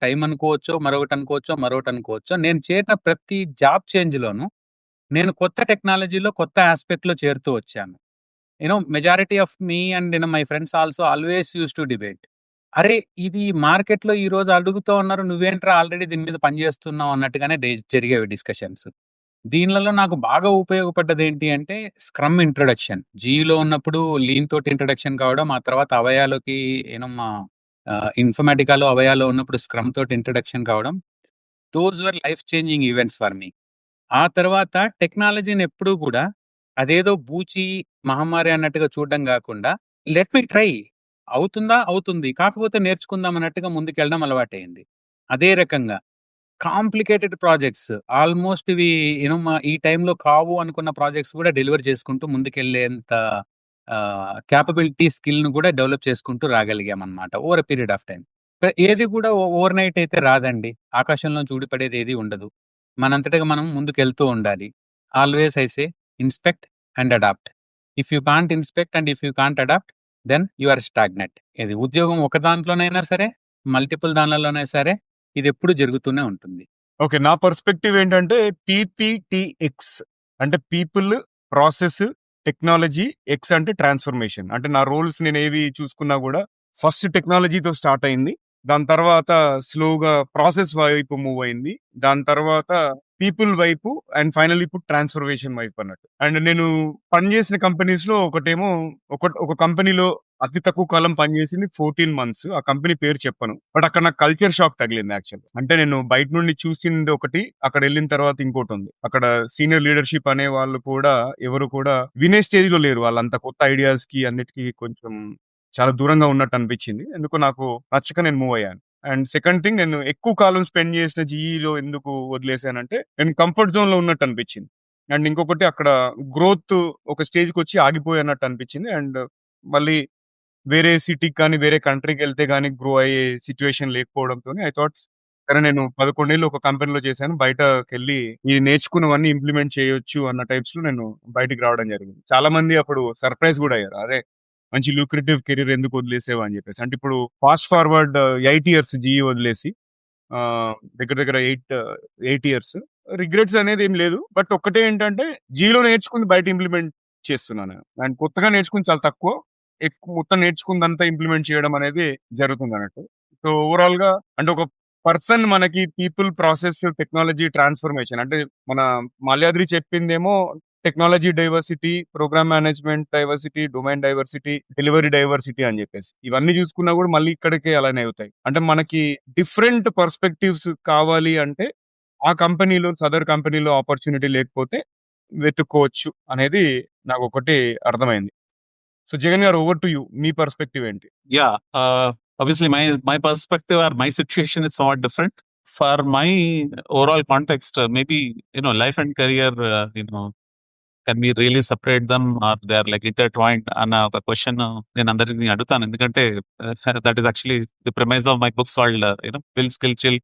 టైం అనుకోవచ్చో, మరొకటి అనుకోవచ్చో, నేను చేరిన ప్రతి జాబ్ చేంజ్‌లోనూ నేను కొత్త టెక్నాలజీలో, కొత్త ఆస్పెక్ట్‌లో చేరుతూ వచ్చాను. Majority of me and my friends also always used to debate. అరే! ఇది మార్కెట్‌లో ఈరోజు అడుగుతూ ఉన్నారు, నువ్వేంట్రా ఆల్రెడీ దీని మీద పనిచేస్తున్నావు అన్నట్టుగానే జరిగేవి డిస్కషన్స్. దీనిలలో నాకు బాగా ఉపయోగపడ్డది ఏంటి అంటే, స్క్రమ్ ఇంట్రొడక్షన్. జీఈలో ఉన్నప్పుడు లీన్ తోటి ఇంట్రొడక్షన్ కావడం, ఆ తర్వాత అవయాలోకి మా ఇన్ఫర్మాటికాలో అవయాలో ఉన్నప్పుడు స్క్రమ్ తోటి ఇంట్రొడక్షన్ కావడం. Those were life changing events for me. ఆ తర్వాత టెక్నాలజీని ఎప్పుడూ కూడా అదేదో బూచి మహమ్మారి అన్నట్టుగా చూడడం కాకుండా, లెట్ మీ ట్రై, అవుతుంది, కాకపోతే నేర్చుకుందాం అన్నట్టుగా ముందుకెళ్ళడం అలవాటైంది. అదే రకంగా కాంప్లికేటెడ్ ప్రాజెక్ట్స్, ఆల్మోస్ట్ ఇవి ఈ టైంలో కావు అనుకున్న ప్రాజెక్ట్స్ కూడా డెలివర్ చేసుకుంటూ ముందుకెళ్ళేంత క్యాపబిలిటీ, స్కిల్‌ను కూడా డెవలప్ చేసుకుంటూ రాగలిగామన్నమాట over a period of time. ఏది కూడా ఓవర్ నైట్ అయితే రాదండి. ఆకాశంలోంచి ఊడిపడేది ఏది ఉండదు. మనంతటగా మనం ముందుకెళ్తూ ఉండాలి. Always I say, inspect and adapt. If you can't inspect and if you can't adapt, then you are stagnant. ఇది ఉద్యోగం ఒక దాంట్లోనైనా సరే, మల్టిపుల్ దానిలోనైనా సరే, ఇది ఎప్పుడు జరుగుతూనే ఉంటుంది. ఓకే. నా పర్స్పెక్టివ్ ఏంటంటే పీపీటీఎక్స్ అంటే పీపుల్, ప్రాసెస్, టెక్నాలజీ, ఎక్స్ అంటే ట్రాన్స్ఫర్మేషన్. అంటే నా రోల్స్ నేను ఏవి చూసుకున్నా కూడా ఫస్ట్ టెక్నాలజీతో స్టార్ట్ అయింది. దాని తర్వాత స్లోగా ప్రాసెస్ వైపు మూవ్ అయింది. దాని తర్వాత పీపుల్ వైపు అండ్ ఫైనల్ ఇప్పుడు ట్రాన్స్ఫర్మేషన్ వైపు అన్నట్టు. అండ్ నేను పనిచేసిన కంపెనీస్ లో ఒకటేమో ఒక కంపెనీలో అతి తక్కువ కాలం పనిచేసింది 14 months. ఆ కంపెనీ పేరు చెప్పను. బట్ అక్కడ నాకు కల్చర్ షాక్ తగిలింది యాక్చువల్. అంటే నేను బయట నుండి చూసింది ఒకటి, అక్కడ వెళ్ళిన తర్వాత ఇంకోటి ఉంది. అక్కడ సీనియర్ లీడర్షిప్ అనే వాళ్ళు కూడా ఎవరు కూడా వినే స్టేజ్ లో లేరు. వాళ్ళంత కొత్త ఐడియాస్ కి అన్నిటికీ కొంచెం చాలా దూరంగా ఉన్నట్టు అనిపించింది. ఎందుకో నాకు నచ్చక నేను మూవ్ అయ్యాను. అండ్ సెకండ్ థింగ్, నేను ఎక్కువ కాలం స్పెండ్ చేసిన జీఈలో ఎందుకు వదిలేసానంటే నేను కంఫర్ట్ జోన్ లో ఉన్నట్టు అనిపించింది. అండ్ ఇంకొకటి, అక్కడ గ్రోత్ ఒక స్టేజ్కి వచ్చి ఆగిపోయినట్టు అనిపించింది. అండ్ మళ్ళీ వేరే సిటీకి కానీ వేరే కంట్రీకి వెళ్తే కానీ గ్రో అయ్యే సిచ్యువేషన్ లేకపోవడంతో ఐ థాట్ సరే, నేను 11 ఏళ్ళు ఒక కంపెనీలో చేశాను, బయటకెళ్ళి ఈ నేర్చుకున్నవన్నీ ఇంప్లిమెంట్ చేయొచ్చు అన్న టైప్స్ లో నేను బయటికి రావడం జరిగింది. చాలా మంది అప్పుడు సర్ప్రైజ్ కూడా అయ్యారు, అరే మంచి లూక్రేటివ్ కెరీర్ ఎందుకు వదిలేసేవా అని చెప్పేసి. అంటే ఇప్పుడు ఫాస్ట్ ఫార్వర్డ్ 8 ఇయర్స్ జీఈ వదిలేసి ఆ, దగ్గర దగ్గర 8 ఇయర్స్ రిగ్రెట్స్ అనేది ఏం లేదు. బట్ ఒక్కటే ఏంటంటే, జీలో నేర్చుకుని బయట ఇంప్లిమెంట్ చేస్తున్నాను. అండ్ కొత్తగా నేర్చుకుని చాలా తక్కువ, ఎక్కువ మొత్తం నేర్చుకుందంతా ఇంప్లిమెంట్ చేయడం అనేది జరుగుతుంది అన్నట్టు. సో ఓవరాల్ గా అంటే ఒక పర్సన్ మనకి పీపుల్, ప్రాసెస్, టెక్నాలజీ ట్రాన్స్ఫర్మేషన్ అంటే మన మాల్యాద్రి చెప్పిందేమో technology diversity, program management diversity, domain diversity, delivery diversity అని చెప్పేసి ఇవన్నీ చూసుకున్నా కూడా మళ్ళీ ఇక్కడికే అలానే అవుతాయి. అంటే మనకి డిఫరెంట్ పర్స్పెక్టివ్స్ కావాలి అంటే ఆ కంపెనీలో, సదర్ కంపెనీలో ఆపర్చునిటీ లేకపోతే వెతుక్కోవచ్చు అనేది నాకు ఒకటి అర్థమైంది. సో జగన్ గారు, over to you, me perspective ఏంటి? Yeah, obviously my perspective or my situation is somewhat different. For my overall context, maybe life and career, can we really separate them, or they are like intertwined? అన్న ఒక question నేను అందరినీ అడుగుతాను, ఎందుకంటే that is actually the premise of my book called will skill chill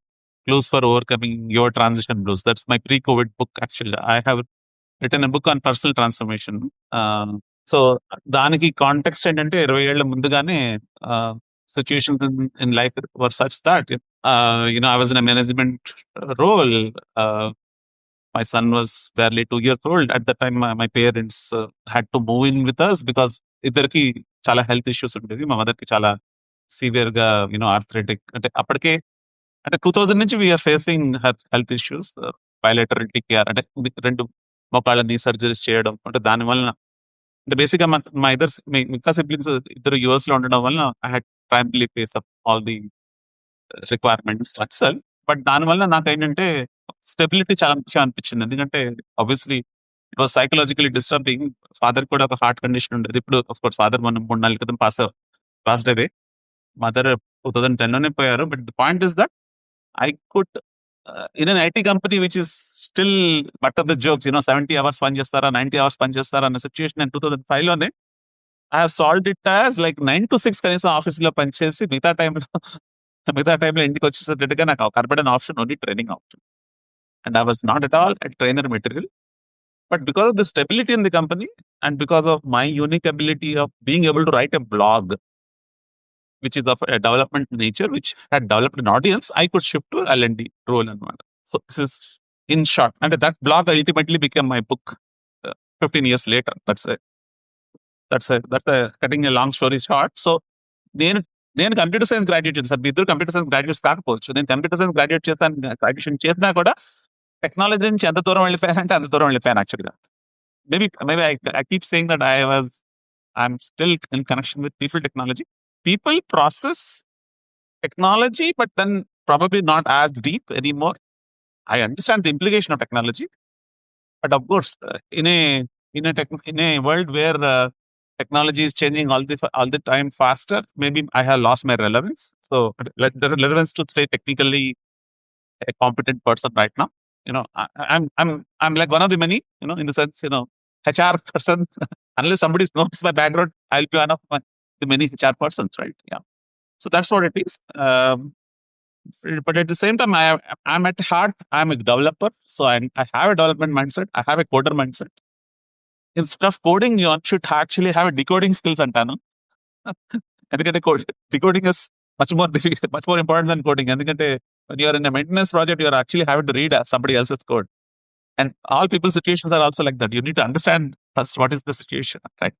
clues for overcoming your transition blues. That's my pre COVID book. Actually I have written a book on personal transformation. So దానికి context ఏంటంటే 20 ఏళ్ల ముందుగానే situation in life were such that I was in a management role. My son was barely 2 years old. At that time, my parents had to move in with us because ఇద్దరికి చాలా health issues ఉండేవి. మా mother కి చాలా severe గా arthritic, అంటే అప్పటికే అంటే 2000 నుంచి we are facing health issues. Bilateral TKR అంటే రెండు మోకాళ్ళ నీ సర్జరీస్ చేయడం, అంటే దాని వలన అంటే బేసిక్ గా మా మిగతా సిబ్లింగ్స్ ఇద్దరు యుఎస్ లో ఉండడం వలన I had primary face up all the requirements అసలు. బట్ దానివల్ల నాకు ఏంటంటే స్టెబిలిటీ చాలా ముఖ్యం అనిపించింది. ఎందుకంటే obviously it was psychologically disturbing. Father కూడా ఒక హార్ట్ కండిషన్ ఉండేది. ఇప్పుడు ఆఫ్ కోర్స్ ఫాదర్ మనం 3 నెలల క్రితం పాస్డ్ అవే. మదర్ 2010 లోనే పోయారు. But the point is that I could in an IT company which is still but of the jokes 70 hours పని చేస్తారా, 90 hours పని చేస్తారా అన్న సిచ్యువేషన్ నేను 2005 లోనే I have solved it as like 9 to 6 కనీసం ఆఫీస్ లో పనిచేసి మిగతా టైంలో ఇంటికి వచ్చేసేటట్టుగా నాకు కనపడిన option only training option. And I was not at all a trainer material. But because of the stability in the company and because of my unique ability of being able to write a blog, which is of a development nature, which had developed an audience, I could shift to L&D role and all. So this is in short. And that blog ultimately became my book 15 years later. That's cutting a long story short. So నేను computer science graduate చేశాను. మీ ఇద్దరు computer science graduates కాకపోవచ్చు. నేను computer science graduate చేశాను, graduation చేసినా కూడా technology నుంచి ఎంత దూరం వెళ్ళిపోయానంటే అంత దూరం వెళ్ళిపోయాను యాక్చువల్గా. Maybe I keep saying that I'm still in connection with people process technology, but then probably not as deep anymore. I understand the implication of technology, but of course in a world where technology is changing all the time faster, maybe I have lost my relevance. So the relevance to stay technically a competent person right now. I'm like one of the many, in the sense, HR person. Unless somebody knows my background, I'll be one of the many HR persons, right? Yeah. So that's what it is. But at the same time, I'm at heart, I'm a developer. So I have a development mindset. I have a coder mindset. Instead of coding, you should actually have a decoding skills అంటాను. ఎందుకంటే decoding is much more important than coding. ఎందుకంటే when you are in a maintenance project, you are actually having to read somebody else's code. And all people's situations are also like that. You need to understand first what is the situation, right?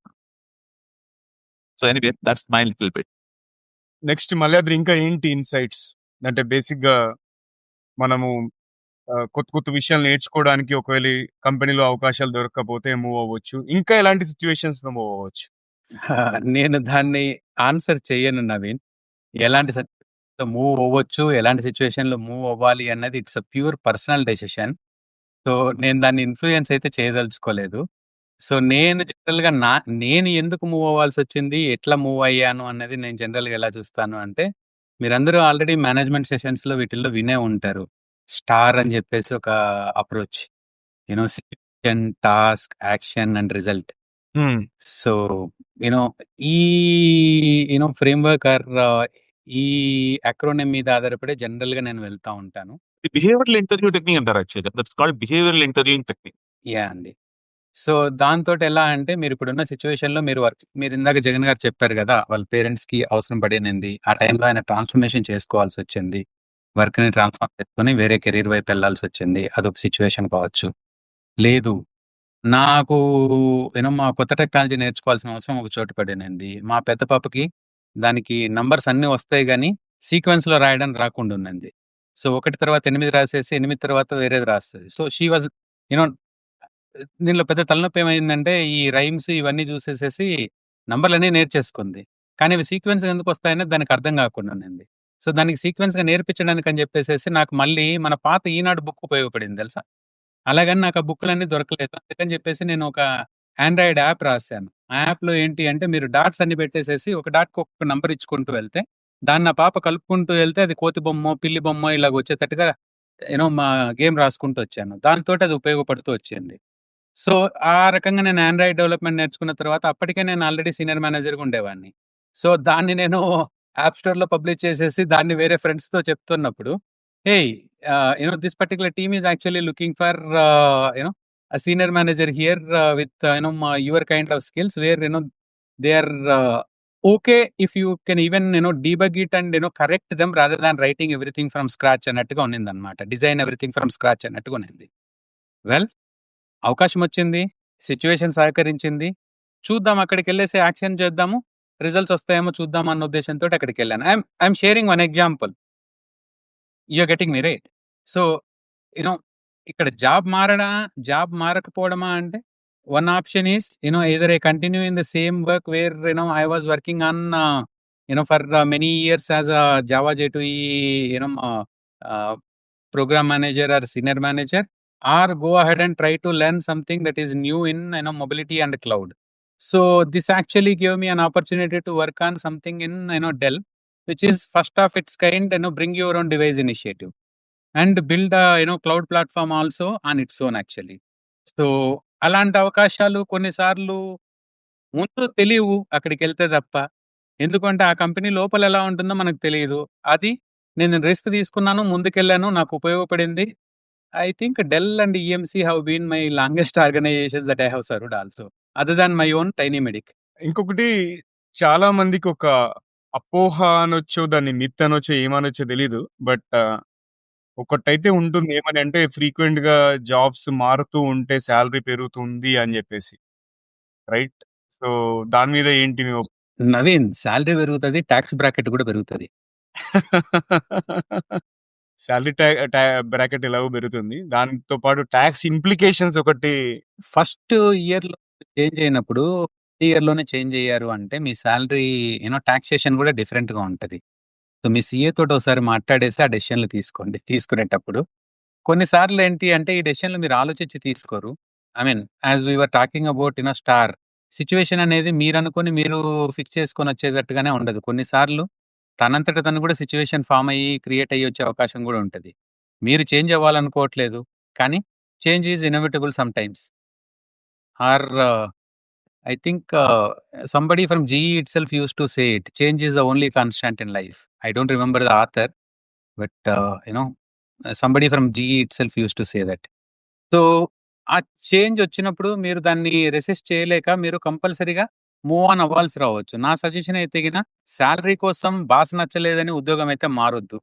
So anyway, that's my little bit. Next Malyadri, ఇంకా ఏంటి insights? అంటే basic గా మనము కొత్త కొత్త విషయాలు నేర్చుకోవడానికి ఒకవేళ కంపెనీలో అవకాశాలు దొరకకపోతే మూవ్ అవ్వచ్చు. ఇంకా ఎలాంటి సిచ్యువేషన్స్ లో మూవ్ అవ్వచ్చు? నేను దాన్ని ఆన్సర్ చెయ్యను నవీన్. ఎలాంటి మూవ్ అవ్వచ్చు, ఎలాంటి సిచ్యువేషన్ లో మూవ్ అవ్వాలి అన్నది it's a pure personal decision. So నేను దాన్ని ఇన్ఫ్లుయెన్స్ అయితే చేయదలుచుకోలేదు. సో, నేను జనరల్‌గా నేను ఎందుకు మూవ్ అవ్వాల్సొచ్చింది, ఎట్లా మూవ్ అయ్యాను అన్నది నేను జనరల్‌గా ఎలా చూస్తాను అంటే, మీరందరూ ఆల్రెడీ మేనేజ్మెంట్ సెషన్స్‌లో వీటిల్లో వినే ఉంటారు. స్టార్ అని చెప్పేసి ఒక approach. Situation, task, action and result. So, you no ఈ ఫ్రేమ్‌వర్క్ ఈ అక్రోనిమ్ మీద ఆధారపడి జనరల్‌గా నేను వెళ్తా ఉంటాను. బిహేవియరల్ ఇంటర్వ్యూ టెక్నిక్ అంటారు యాక్చువల్‌గా. That's called behavioural interviewing technique. Yeah! అండి. సో, దాంతోటి ఎలా అంటే మీరిప్పుడున్న సిట్యుయేషన్‌లో మీరిందాక జగన్ గారు చెప్పారు గదా! వాళ్ళ పేరెంట్స్‌కి అవసరం పడినింది. ఆ టైంలో ఆయన ట్రాన్స్‌ఫర్మేషన్ చేసుకోవాల్సొచ్చింది. వర్క్‌ని ట్రాన్స్‌ఫార్మ్ చేసుకొని వేరే కెరీర్ వైపు ఎళ్ళాల్సొచ్చింది. అదొక సిట్యుయేషన్ కావచ్చు. లేదు, నాకు మా కొత్త టెక్నాలజీ నేర్చుకోవాల్సిన అవసరం ఒక చోట పడినంది. మా పెద్ద పాపకి దానికి నంబర్స్ అన్నీ వస్తాయి గానీ, సీక్వెన్స్‌లో రాయడం రాకుండా ఉండింది. సో, 1 తర్వాత 8 రాసేసి, 8 తర్వాత వేరేది రాస్తది. So, she was you know దీనిలో పెద్ద తలనొప్పి ఏమైందంటే, ఈ రైమ్స్ ఇవన్నీ చూసేసేసి నంబర్‌లన్నీ నేర్చేసుకుంది. కానీ అవి సీక్వెన్స్‌గా ఎందుకొస్తాయనేది దానికి అర్థం కాకుండా ఉండింది. సో, దానికి సీక్వెన్స్‌గా నేర్పించడానికని చెప్పేసేసి నాకు మళ్ళీ మన పాత ఈనాడు బుక్ ఉపయోగపడింది తెలుసా? అలాగని నాకు ఆ బుక్కులన్నీ దొరకలేదు. అందుకని చెప్పేసి నేను ఒక ఆండ్రాయిడ్ యాప్ రాసాను. ఆ యాప్‌లో ఏంటి అంటే మీరు డాట్స్ అన్ని పెట్టేసేసి ఒక డాట్‌కి ఒక్కొక్క నంబర్ ఇచ్చుకుంటూ వెళ్తే, దాన్ని నా పాప కలుపుకుంటూ వెళ్తే అది కోతి బొమ్మో, పిల్లి బొమ్మో ఇలాగ వచ్చేటట్టుగా మా గేమ్ రాసుకుంటూ వచ్చాను. దానితోటి అది ఉపయోగపడుతూ వచ్చింది. సో, ఆ రకంగా నేను ఆండ్రాయిడ్ డెవలప్‌మెంట్ నేర్చుకున్న తర్వాత అప్పటికే నేను ఆల్రెడీ సీనియర్ మేనేజర్‌గా ఉండేవాడిని. సో, దాన్ని నేను యాప్ స్టోర్‌లో పబ్లిష్ చేసేసి దాన్ని వేరే ఫ్రెండ్స్‌తో చెప్తున్నప్పుడు, "hey! This particular team is actually looking for a senior manager here with your kind of skills where they are okay if you can even debug it and correct them rather than writing everything from scratch" అన్నట్టుగా ఉన్నిందనమాట. Design everything from scratch అన్నట్టుగా ఉన్నింది. Well, అవకాశం వచ్చింది. Situation సహకరించింది. చూద్దాం అక్కడికెళ్ళేసి action చేద్దాము. రిజల్ట్స్ వస్తాయేమో చూద్దాం అన్న ఉద్దేశంతోటి అక్కడికెళ్ళాను. I'm sharing one example. You are getting me right. So, you know ఇక్కడ జాబ్ మారకపోవడమా అంటే, one option is either I continue in the same work where I was working on for many years as a Java J2EE uh, program manager or senior manager, or go ahead and try to learn something that is new in mobility and cloud. So this actually gave me an opportunity to work on something in Dell, which is first of its kind, bring your own device initiative and build a cloud platform also on its own actually. So అలాంటి అవకాశాలు కొన్నిసార్లు ముందు తెలియవు అక్కడికెళ్తే తప్ప. ఎందుకంటే ఆ company లోపల ఎలా ఉంటుందో మనకు తెలీదు. అది నేను రిస్క్ తీసుకున్నాను, ముందుకెళ్ళాను, నాకు ఉపయోగపడింది. I think Dell and EMC have been my longest organizations that I have served also, other than my own tiny medic. ఇంకొకటి చాలా మందికి ఒక అపోహ అనొచ్చో, దాన్ని మిత్ అనొచ్చో, ఏమనొచ్చో తెలీదు. బట్ ఒకటైతే ఉంటుంది. ఏమని అంటే ఫ్రీక్వెంట్‌గా జాబ్స్ మారుతూ ఉంటే సాలరీ పెరుగుతుంది అని జెప్పేసి. రైట్? సో, దాని మీద ఏంటి మీ నవీన్, సాలరీ పెరుగుతది. టాక్స్ బ్రాకెట్ కూడా పెరుగుతది. సాలరీ బ్రాకెట్ ఎలాగో పెరుగుతుంది. దానితో పాటు టాక్స్ ఇంప్లికేషన్స్ ఒకటి ఫస్ట్ ఇయర్‌లో చేంజ్ అయినప్పుడు, ఇయర్‌లోనే చేంజ్ అయ్యారు అంటే మీ సాలరీ టాక్సేషన్ కూడా డిఫరెంట్‌గా ఉంటది. సో, మీ సీఏ తోటి ఒకసారి మాట్లాడేసి ఆ డెసిషన్‌లు తీసుకోండి. తీసుకునేటప్పుడు కొన్నిసార్లు ఏంటి అంటే ఈ డెసిషన్‌లు మీరు ఆలోచించి తీసుకోరు. I mean as we were talking about star situation అనేది మీరనుకోని మీరు ఫిక్స్ చేసుకొని వచ్చేటట్టుగానే ఉండదు. కొన్నిసార్లు తనంతట తను కూడా సిట్యుయేషన్ ఫార్మ్ అయ్యి, క్రియేట్ అయ్యి వచ్చే అవకాశం కూడా ఉంటది. మీరు చేంజ్ అవ్వాలనుకోవట్లేదు. కానీ change is inevitable sometimes. Or I think somebody from GE itself used to say it. Change is the only constant in life. I don't remember the author, but somebody from GE itself used to say that. So, ఆ change వచ్చినప్పుడు మీరు దాన్ని resist చేయలేక మీరు కంపల్సరీగా move on అవ్వాల్సి రావచ్చు. నా సజెషన్ అయితే గిన సాలరీ కోసం బాస్ నచ్చలేదని ఉద్యోగం అయితే మారొద్దు.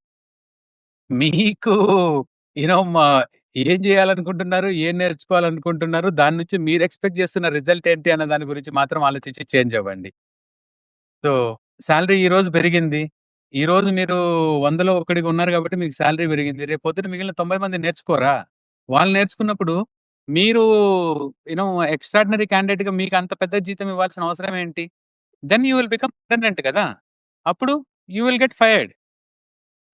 మీకు మా ఏం చేయాలనుకుంటున్నారు? ఏం నేర్చుకోవాలనుకుంటున్నారు? దాని నుంచి మీరు ఎక్స్‌పెక్ట్ చేస్తున్న రిజల్ట్ ఏంటి అన్న దాని గురించి మాత్రం ఆలోచించి చేంజ్ అవ్వండి. సో, సాలరీ ఈరోజు పెరిగింది. ఈరోజు మీరు 100లో ఒకడిగా ఉన్నారు కాబట్టి మీకు సాలరీ పెరిగింది. రేపు పొద్దున మిగిలిన 90 మంది నేర్చుకోరా? వాళ్ళు నేర్చుకున్నప్పుడు మీరు ఎక్స్‌ట్రార్డినరీ క్యాండిడేట్‌గా మీకు అంత పెద్ద జీతం ఇవ్వాల్సిన అవసరం ఏంటి? Then you will become redundant కదా! అప్పుడు you will get fired.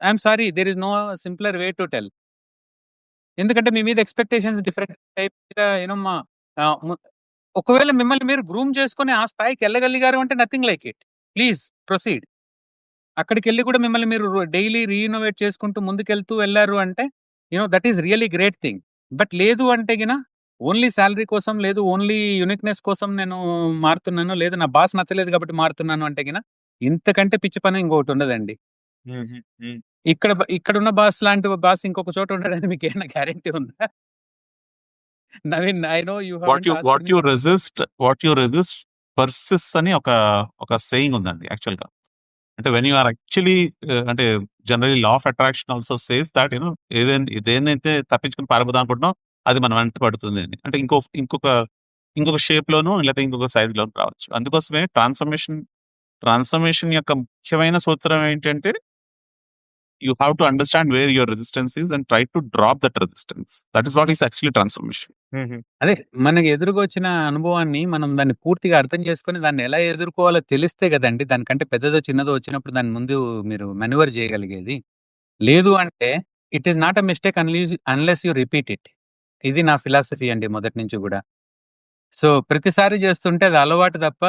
I'm sorry, there is no simpler way to tell. ఎందుకంటే మీ మీద ఎక్స్‌పెక్టేషన్స్ డిఫరెంట్ టైప్ మీద ఆహ్, ము ఒకవేళ మిమ్మల్ని మీరు గ్రూమ్ చేసుకొని ఆ స్థాయికి వెళ్ళగలిగారు అంటే nothing like it. Please proceed. అక్కడికెళ్ళి కూడా మిమ్మల్ని మీరు డైలీ రీఇన్నోవేట్ చేసుకుంటూ ముందుకెళ్తూ వెళ్లారు అంటే that is really great thing. But లేదు అంటే ఓన్లీ సాలరీ కోసం, లేదు ఓన్లీ యూనిక్నెస్ కోసం నేను మారుతున్నాను, లేదు నా బాస్ నచ్చలేదు కాబట్టి మారుతున్నాను అంటే ఇంతకంటే పిచ్చి పని ఇంకొకటి ఉండదండి. ఇక్కడున్న బాస్ లాంటి బాస్ ఇంకొక చోట ఉండడానికి మీకు ఏమైనా గ్యారెంటీ ఉందా? Naveen, I know you what you resist persists అని ఒక సేయింగ్ ఉందండి యాక్చువల్ గా. అంటే వెన్ యూ ఆర్ యాక్చువల్లీ అంటే generally law of attraction also says that ఇదేనైతే తప్పించుకుని పారిపోదాం అనుకుంటున్నాం అది మనం వెంట పడుతుంది అని. అంటే ఇంకొక షేప్ లోను లేకపోతే ఇంకొక సైజ్ లోను రావచ్చు. అందుకోసమే ట్రాన్స్ఫర్మేషన్ యొక్క ముఖ్యమైన సూత్రం ఏంటంటే you have to understand where your resistance is and try to drop that resistance. That is what is actually transformation. అదే మనకి ఎదురుగా వచ్చిన అనుభవాన్ని మనం దాన్ని పూర్తిగా అర్థం చేసుకొని దాన్ని ఎలా ఎదుర్కోవాలో తెలిస్తే కదండి దానికంటే పెద్దదో చిన్నదో వచ్చినప్పుడు దాని ముందు మీరు మెనూవర్ చేయగలిగేది. లేదు అంటే it is not a mistake unless you repeat it. ఇది నా ఫిలాసఫీ అండి మొదటి నుంచి కూడా. సో ప్రతిసారి చేస్తుంటే అది అలవాటు తప్ప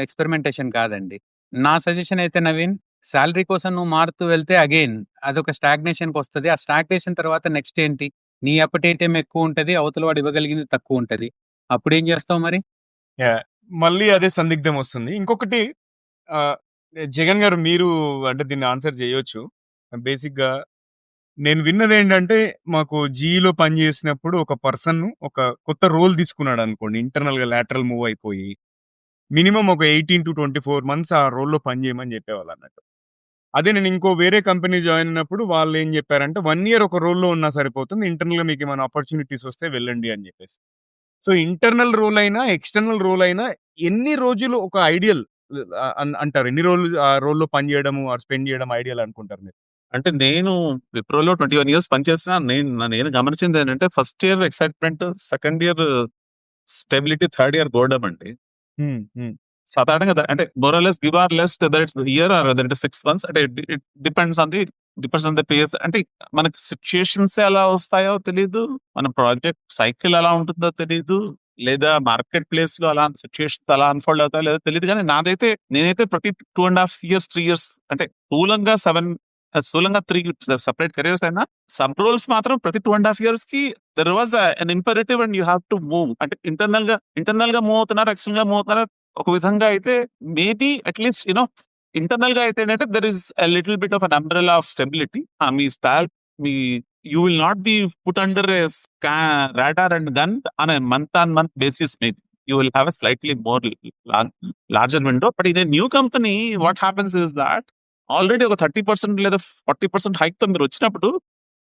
ఎక్స్పెరిమెంటేషన్ కాదండి. నా సజెషన్ అయితే నవీన్, సాలరీ కోసం నువ్వు మారుతూ వెళ్తే అగైన్ అదొక స్టాగ్నేషన్కి వస్తుంది. ఆ స్టాగ్నేషన్ తర్వాత నెక్స్ట్ ఏంటి, నీ అపటైట్ ఏం ఎక్కువ ఉంటది, అవతల వాడు ఇవ్వగలిగింది తక్కువ ఉంటది. అప్పుడు ఏం చేస్తావు మరి? మళ్ళీ అదే సందిగ్ధం వస్తుంది. ఇంకొకటి జగన్ గారు మీరు అంటే దీన్ని ఆన్సర్ చేయొచ్చు. బేసిక్ గా నేను విన్నది ఏంటంటే మాకు జీఈలో పనిచేసినప్పుడు ఒక పర్సన్ ఒక కొత్త రోల్ తీసుకున్నాడు అనుకోండి, ఇంటర్నల్ గా లాటరల్ మూవ్ అయిపోయి మినిమం ఒక 18 to 24 months ఆ రోల్లో పనిచేయమని చెప్పేవాళ్ళు అన్నట్టు. అదే నేను ఇంకో వేరే కంపెనీ జాయిన్ అయినప్పుడు వాళ్ళు ఏం చెప్పారంటే 1 year ఒక రోల్లో ఉన్నా సరిపోతుంది, ఇంటర్నల్ గా మీకు ఏమైనా ఆపర్చునిటీస్ వస్తే వెళ్ళండి అని చెప్పేసి. సో ఇంటర్నల్ రోల్ అయినా ఎక్స్టర్నల్ రోల్ అయినా ఎన్ని రోజులు ఒక ఐడియల్ అంటారు, ఎన్ని రోజులు ఆ రోల్లో పనిచేయడము స్పెండ్ చేయడం ఐడియల్ అనుకుంటారు మీరు? అంటే నేను విప్రోలో 21 years పనిచేసిన నేను గమనించింది ఏంటంటే first year excitement, second year stability, third year boredom అండి. సాధారణంగా అంటే more or less give or less whether it's year or whether it 6 months. అంటే it depends on the pace. అంటే మనకి సిచ్యుయేషన్స్ ఎలా వస్తాయో తెలియదు, మన ప్రాజెక్ట్ సైకిల్ ఎలా ఉంటుందో తెలియదు, లేదా మార్కెట్ ప్లేస్ లో అలా సిచ్యుయేషన్స్ అలా అన్ఫోల్డ్ అవుతాయో లేదో తెలియదు. కానీ నేనైతే ప్రతి 2.5 years 3 years అంటే స్థూలంగా 3 సెపరేట్ కెరియర్స్ అయినా సబ్ రోల్స్ మాత్రం ప్రతి 2.5 years కి there was an imperative and you have to move. అంటే ఇంటర్నల్ గా మూవ్ అవుతున్నారు, ఎక్స్టర్నల్ గా మూవ్ అవుతున్నారు. ఒక విధంగా అయితే మేబీ అట్లీస్ట్ ఇంటర్నల్ గా అయితే ఏంటంటే there is a little bit of an umbrella of stability. Me you will not be put under radar and gun on a month basis. Maybe you will have a slightly more larger window. But in a new company, what happens is that already ఒక 30% లేదా 40% hike తో మీరు వచ్చినప్పుడు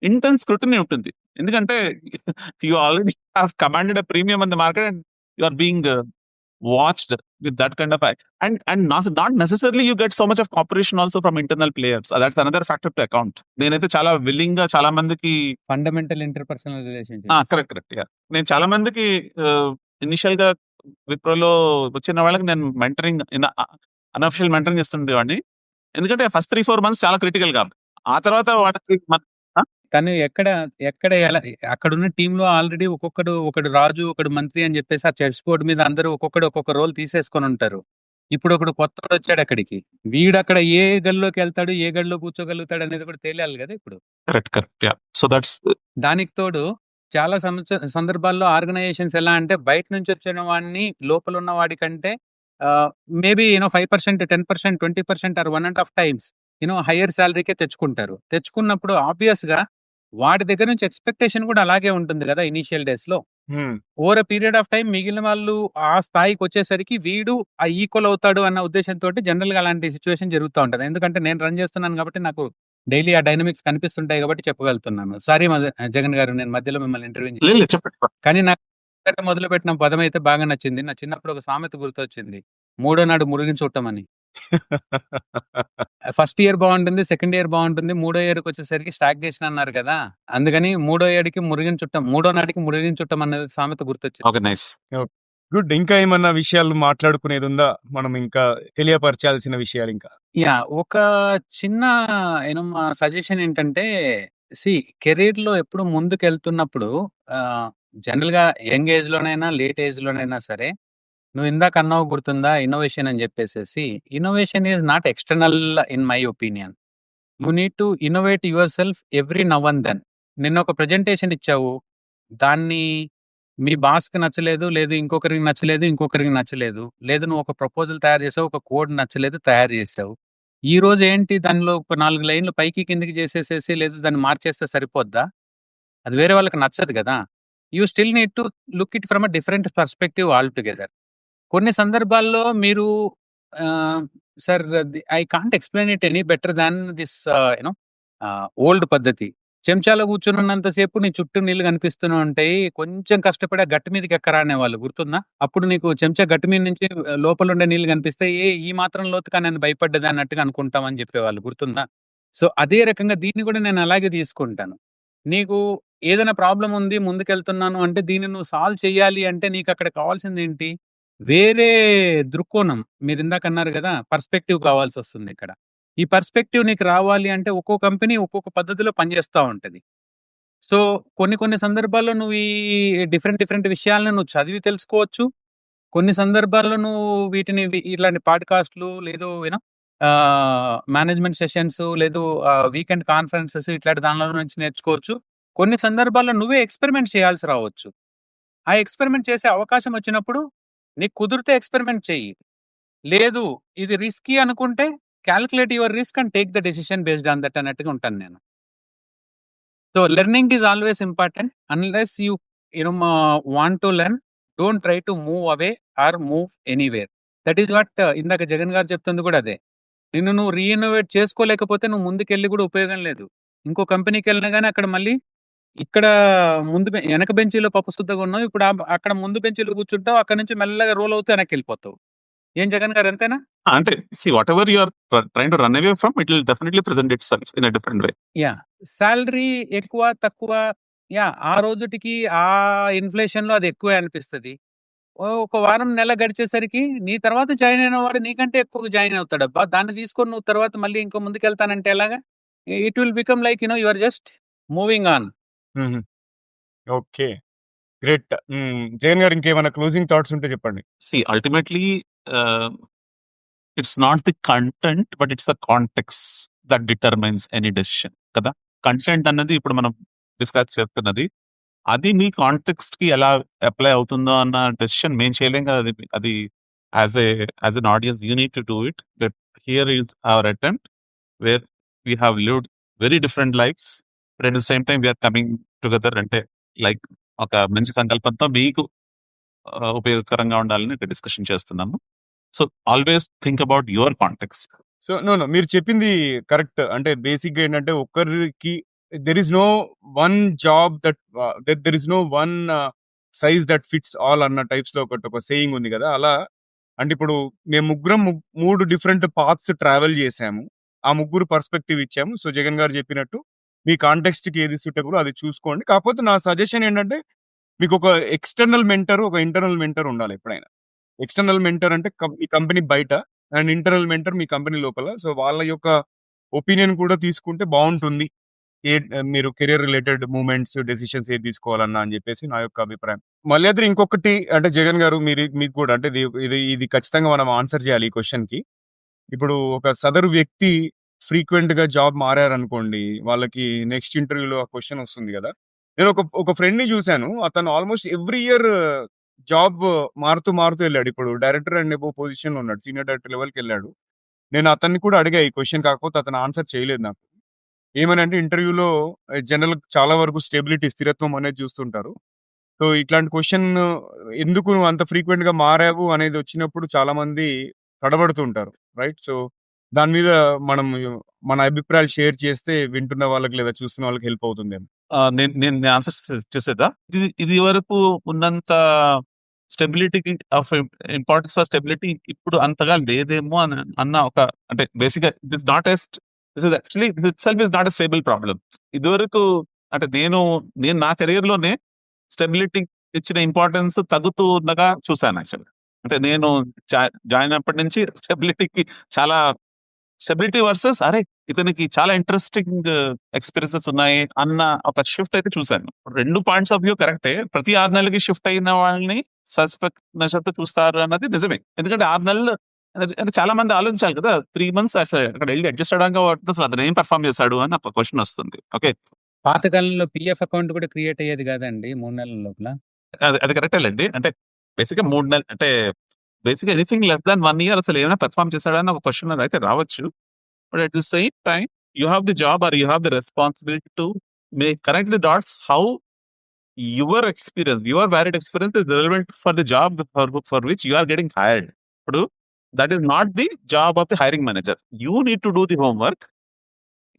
intense scrutiny ఉంటుంది. ఎందుకంటే you already have commanded a premium in the market and you are being watched with that kind of and not necessarily you get so much of cooperation also from internal players. That's another factor to account. నేనైతే చాలా willing గా చాలా మందికి fundamental interpersonal relationship correct నేను చాలా మందికి initial గా విప్రోలో వచ్చిన వాళ్ళకి నేను మెంటరింగ్ అన్అఫిషియల్ మెంటరింగ్ ఇస్తుండేవాడిని. ఎందుకంటే ఫస్ట్ 3-4 months చాలా క్రిటికల్ గా, ఆ తర్వాత వాటికి తను ఎక్కడ ఎలా అక్కడున్న టీమ్ లో ఆల్రెడీ ఒకడు రాజు, ఒకడు మంత్రి అని చెప్పేసి ఆ చెస్ బోర్డు మీద అందరూ ఒక్కొక్క రోల్ తీసేసుకొని ఉంటారు. ఇప్పుడు ఒకడు కొత్తడు వచ్చాడు అక్కడికి, వీడు అక్కడ ఏ గల్లోకి వెళ్తాడు, ఏ గల్లో కూర్చోగలుగుతాడు అనేది కూడా తెలియాలి కదా ఇప్పుడు. కరెక్ట్. సో దట్స్ దానికి తోడు చాలా సందర్భాల్లో ఆర్గనైజేషన్స్ ఎలా అంటే బయట నుంచి వచ్చిన వాడిని లోపల ఉన్న వాడి కంటే మేబీ 5%, 10%, 20% ఆర్ 1.5 times హయ్యర్ శాలరీకే తెచ్చుకున్నప్పుడు ఆబ్వియస్ గా వాడి దగ్గర నుంచి ఎక్స్పెక్టేషన్ కూడా అలాగే ఉంటుంది కదా ఇనిషియల్ డేస్ లో. Over a period of time మిగిలిన వాళ్ళు ఆ స్థాయికి వచ్చేసరికి వీడు ఆ ఈక్వల్ అవుతాడు అన్న ఉద్దేశంతో జనరల్ గా అలాంటి సిచ్యువేషన్ జరుగుతూ ఉంటుంది. ఎందుకంటే నేను రన్ చేస్తున్నాను కాబట్టి నాకు డైలీ ఆ డైనమిక్స్ కనిపిస్తుంటాయి కాబట్టి చెప్పగలుగుతున్నాను. సారీ జగన్ గారు, నేను మధ్యలో మిమ్మల్ని ఇంటర్వ్యూ కానీ నాకు మొదలు పెట్టిన పదం అయితే బాగా నచ్చింది. నా చిన్నప్పుడు ఒక సామెత గుర్తొచ్చింది, 3వ నాడు మురిగిన చుట్టం అని. ఫస్ట్ ఇయర్ బాగుంటుంది, సెకండ్ ఇయర్ బాగుంటుంది, 3వ ఇయర్కి వచ్చేసరికి స్టాగ్నేషన్ అన్నారు కదా, అందుకని 3వ ఏడుకి మురిగిన చుట్టం, 3వ నాటికి మురిగిన చుట్టం అనేది సామెత గుర్తొచ్చింది. గుడ్. ఇంకా ఏమన్నా విషయాలు మాట్లాడుకునేది ఉందా, మనం ఇంకా తెలియపరచాల్సిన విషయాలు? ఇంకా ఒక చిన్న సజెషన్ ఏంటంటే, కెరీర్ లో ఎప్పుడు ముందుకు వెళ్తున్నప్పుడు జనరల్‌గా యంగ్ ఏజ్‌లోనైనా, లేట్ ఏజ్‌లోనైనా సరే, నువ్వు ఇందాక అన్నావు గుర్తుందా? ఇన్నోవేషన్ అని జెప్పేసేసి. Innovation is not external in my opinion. You need to innovate yourself every now and then. నిన్న ఒక ప్రెజెంటేషన్ ఇచ్చావు. దాన్ని మీ బాస్‌కి నచ్చలేదు, లేదు ఇంకొకరికి నచ్చలేదు, ఇంకొకరికి నచ్చలేదు. లేదు నువ్వు ఒక ప్రపోజల్ తయారు చేసావు, ఒక కోడ్ నచ్చలేదు తయారు చేసావు. ఈరోజు ఏంటి దానిలో ఒక 4 లైన్‌లు పైకి కిందకి చేసేసేసి లేదు దాన్ని మార్చేస్తే సరిపోద్దా? అది వేరే వాళ్ళకి నచ్చదు గదా! You still need to look it from a different perspective altogether. కొన్ని సందర్భాల్లో మీరు sir I can't explain it any better than this old పద్ధతి. చెంచాలో కూర్చొనున్నంత సేపు నీ చుట్టూ నీళ్లు కనిపిస్తూనే ఉంటాయి. కొంచెం కష్టపడి ఆ గట్టు మీదకి ఎక్కరా అనేవాళ్ళు గుర్తుందా? అప్పుడు నీకు చెంచా గట్టు మీద నుంచి లోపలుండే నీళ్లు కనిపిస్తాయి. ఈ మాత్రం లోతుగా నేను భయపడ్డది అన్నట్టుగా అనుకుంటామని చెప్పేవాళ్ళు గుర్తుందా? సో, అదే రకంగా దీన్ని కూడా నేను అలాగే తీసుకుంటాను. నీకు ఏదైనా ప్రాబ్లమ్ ఉంది ముందుకెళ్తున్నాను అంటే దీన్ని నువ్వు సాల్వ్ చేయాలి అంటే నీకక్కడ కావాల్సిందేంటి? వేరే దృక్కోణం. మీరిందాక అన్నారు గదా! పర్స్పెక్టివ్ కావాల్సొస్తుందిక్కడ. ఈ పర్స్పెక్టివ్ నీకు రావాలి అంటే ఒక్కో కంపెనీ ఒక్కొక్క పద్ధతిలో పనిచేస్తా ఉంటది. సో, కొన్ని కొన్ని సందర్భాల్లో నువ్వు ఈ డిఫరెంట్ విషయాలను నువ్వు చదివి తెలుసుకోవచ్చు. కొన్ని సందర్భాల్లో నువ్వు వీటిని ఇట్లాంటి పాడ్‌కాస్ట్‌లు లేదు మేనేజ్‌మెంట్ సెషన్స్ లేదు వీకెండ్ కాన్ఫరెన్సెస్ ఇట్లాంటి దానిలో నుంచి నేర్చుకోవచ్చు. కొన్ని సందర్భాల్లో నువ్వే ఎక్స్‌పెరిమెంట్ చేయాల్సి రావచ్చు. ఆ ఎక్స్‌పెరిమెంట్ చేసే అవకాశం వచ్చినప్పుడు నీకు కుదిరితే ఎక్స్‌పెరిమెంట్ చెయ్యి. లేదు ఇది రిస్కీ అనుకుంటే calculate your risk and take the decision based on that అన్నట్టుగా ఉంటాను నేను. So, learning is always important. Unless want to learn, don't try to move away are move anywhere. That is what ఇందాక జగన్ గారు చెప్తుంది కూడా అదే. నిన్ను నువ్వు రీఇన్నోవేట్ చేసుకోలేకపోతే నువ్వు ముందుకెళ్ళి కూడా ఉపయోగం లేదు. ఇంకో కంపెనీకెళ్ళినా గాని అక్కడ మళ్ళీ ఇక్కడ వెనక బెంచీలో పప్పు సుద్దగా ఉన్నావు. ఇప్పుడు అక్కడ ముందు బెంచీలో కూర్చుంటావు. అక్కడి నుంచి మెల్లగా రోల్ అవుతూ వెనక్కెళ్ళిపోతావు. ఏం జగన్ గారు అంతేనా? అంటే whatever you are trying to run away from, it will definitely present itself in a different way. Yeah! Salary ఎక్కువ, తక్కువ ఆ రోజుటికి ఆ ఇన్‌ఫ్లేషన్‌లో అది ఎక్కువే అనిపిస్తది. ఒక వారం, నెల గడిచేసరికి నీ తర్వాత జాయిన్ అయిన వాడు నీకంటే ఎక్కువగా జాయిన్ అవుతాడబ్బా! దాన్ని తీసుకొని నువ్వు తర్వాత మళ్ళీ ఇంకో ముందుకెళ్తానంటే ఎలాగా? It will become like you are just moving on. హుహు. ఓకే. గ్రేట్. జగన్ గారు ఇంకేమైనా క్లోజింగ్ థాట్స్ ఉంటే చెప్పండి. Ultimately it's not the content but it's the context that determines any decision కదా. కంటెంట్ అన్నది ఇప్పుడు మనం డిస్కస్ చేస్తున్నది, అది మీ కాంటెక్స్ట్ కి ఎలా అప్లై అవుతుందో అన్న డెసిషన్ మేము చేయలేం కదా. అది as an audience you need to do it. But here is our attempt where we have lived very different lives, but at the same time we are coming together. అంటే like ఒక మంచి సంకల్పంతో మీకు ఉపయోగకరంగా ఉండాలని డిస్కషన్ చేస్తున్నాము. So always think about your context. So no మీరు చెప్పింది కరెక్ట్. అంటే బేసిక్‌గా ఏంటంటే ఒక్కరికి there is no one job that there is no one size that fits all అన్న టైప్స్‌లో ఒక సేయింగ్ ఉంది కదా! అలా అంటే ఇప్పుడు మేము ముగ్గురం 3 డిఫరెంట్ పాత్స్ ట్రావెల్ చేసాము. ఆ ముగ్గురు పర్స్పెక్టివ్ ఇచ్చాము. సో, జగన్ గారు చెప్పినట్టు మీ కాంటెక్స్ట్‌కి ఏది సూటబులో అది చూసుకోండి. కాకపోతే నా సజెషన్ ఏంటంటే మీకొక ఎక్స్‌టర్నల్ మెంటర్, ఒక ఇంటర్నల్ మెంటర్ ఉండాలి ఎప్పుడైనా. ఎక్స్‌టర్నల్ మెంటర్ అంటే మీ కంపెనీ బయట and internal mentor me company లోపల. సో, వాళ్ళ యొక్క ఒపీనియన్ కూడా తీసుకుంటే బావుంటుంది. మీరు కెరియర్ రిలేటెడ్ మూవ్‌మెంట్స్, డెసిషన్స్ ఏది తీసుకోవాలన్నా అని చెప్పేసి నా యొక్క అభిప్రాయం. మల్యాద్రి ఇంకొకటి అంటే జగన్ గారు మీకు కూడా అంటే ఇది ఖచ్చితంగా మనం ఆన్సర్ చేయాలి ఈ క్వెషన్‌కి. ఇప్పుడు ఒక సదరు వ్యక్తి ఫ్రీక్వెంట్‌గా జాబ్ మారారనుకోండి, వాళ్ళకి నెక్స్ట్ ఇంటర్వ్యూలో ఆ క్వెషన్ వస్తుంది గదా! నేను ఒక ఫ్రెండ్‌ని చూసాను. అతను ఆల్‌మోస్ట్ ఎవ్రీ ఇయర్ జాబ్ మారుతూ ఎళ్ళాడు. ఇప్పుడు డైరెక్టర్ అండ్ అబోవ్ పొజిషన్‌లో ఉన్నాడు. సీనియర్ డైరెక్టర్ లెవెల్‌కెళ్ళాడు. నేను అతన్ని కూడా అడిగా ఈ క్వెషన్, కాకపోతే అతను ఆన్సర్ చేయలేదు నాకు. ఏమనంటే ఇంటర్వ్యూలో జనరల్‌గా చాలా వరకు స్టెబిలిటీ, స్థిరత్వం అనేది చూస్తుంటారు. సో, ఇట్లాంటి క్వెషన్ ఎందుకు నువ్వు అంత ఫ్రీక్వెంట్‌గా మారావు అనేది వచ్చినప్పుడు చాలామంది తడబడుతూ ఉంటారు. రైట్? సో, దాని మీద మనం మన అభిప్రాయాలు షేర్ చేస్తే వింటున్న వాళ్ళకి లేదా చూస్తున్న వాళ్ళకి హెల్ప్ అవుతుందేమో. నేను నేను ఆన్సర్ చేసేదా? ఇది వరకు ఉన్నంత స్టెబిలిటీకి ఆఫ్ ఇంపార్టెన్స్ ఫర్ స్టెబిలిటీ ఇప్పుడు అంతగా లేదేమో అన్న ఒక, అంటే బేసిక్‌గా this not this is actually this itself is not a stable problem. ఇదివరకు అంటే నేను నా కెరియర్‌లోనే స్టెబిలిటీ ఇచ్చిన ఇంపార్టెన్స్ తగ్గుతూ ఉండగా చూసాను యాక్చువల్‌గా. అంటే నేను జాయిన్ అయినప్పటి నుంచి స్టెబిలిటీ వర్సెస్ అరే ఇతనికి చాలా ఇంట్రెస్టింగ్ ఎక్స్పీరియన్సెస్ ఉన్నాయి అన్న ఒక షిఫ్ట్ అయితే చూశాను. 2 పాయింట్స్ ఆఫ్ వ్యూ కరెక్టే. ప్రతి 6 నెలలకి షిఫ్ట్ అయిన వాళ్ళని సస్పెక్ట్ మెజర్‌తో చూస్తారు అన్నది నిజమే. ఎందుకంటే 6 నెలలు అంటే చాలా మంది ఆలోచించాలి కదా! 3 మంత్స్ అసలు అక్కడ ఎళ్లి అడ్జస్ట్ అవ్వడానికి అసలు అతను ఏం పెర్ఫార్మ్ చేశాడు అని ఒక క్వెషన్ వస్తుంది. ఓకే. పాతకాలంలో పీఎఫ్ అకౌంట్ కూడా క్రియేట్ అయ్యేది కాదండి 3 నెలల లోపల. అది కరెక్టేలెండి. అంటే బేసిక్‌గా 3 నెలలు అంటే బేసిక్‌గా ఎనీథింగ్ లెస్ థాన్ 1 ఇయర్ అసలు ఏమైనా పెర్ఫార్మ్ చేశాడా అని ఒక క్వెషన్ అయితే రావచ్చు. But at the same time you have the job or you have the responsibility to connect the dots how your experience, your valid experience is relevant for the job for which you are getting hired. ఇప్పుడు that is not the job of the hiring manager. You need to do the homework.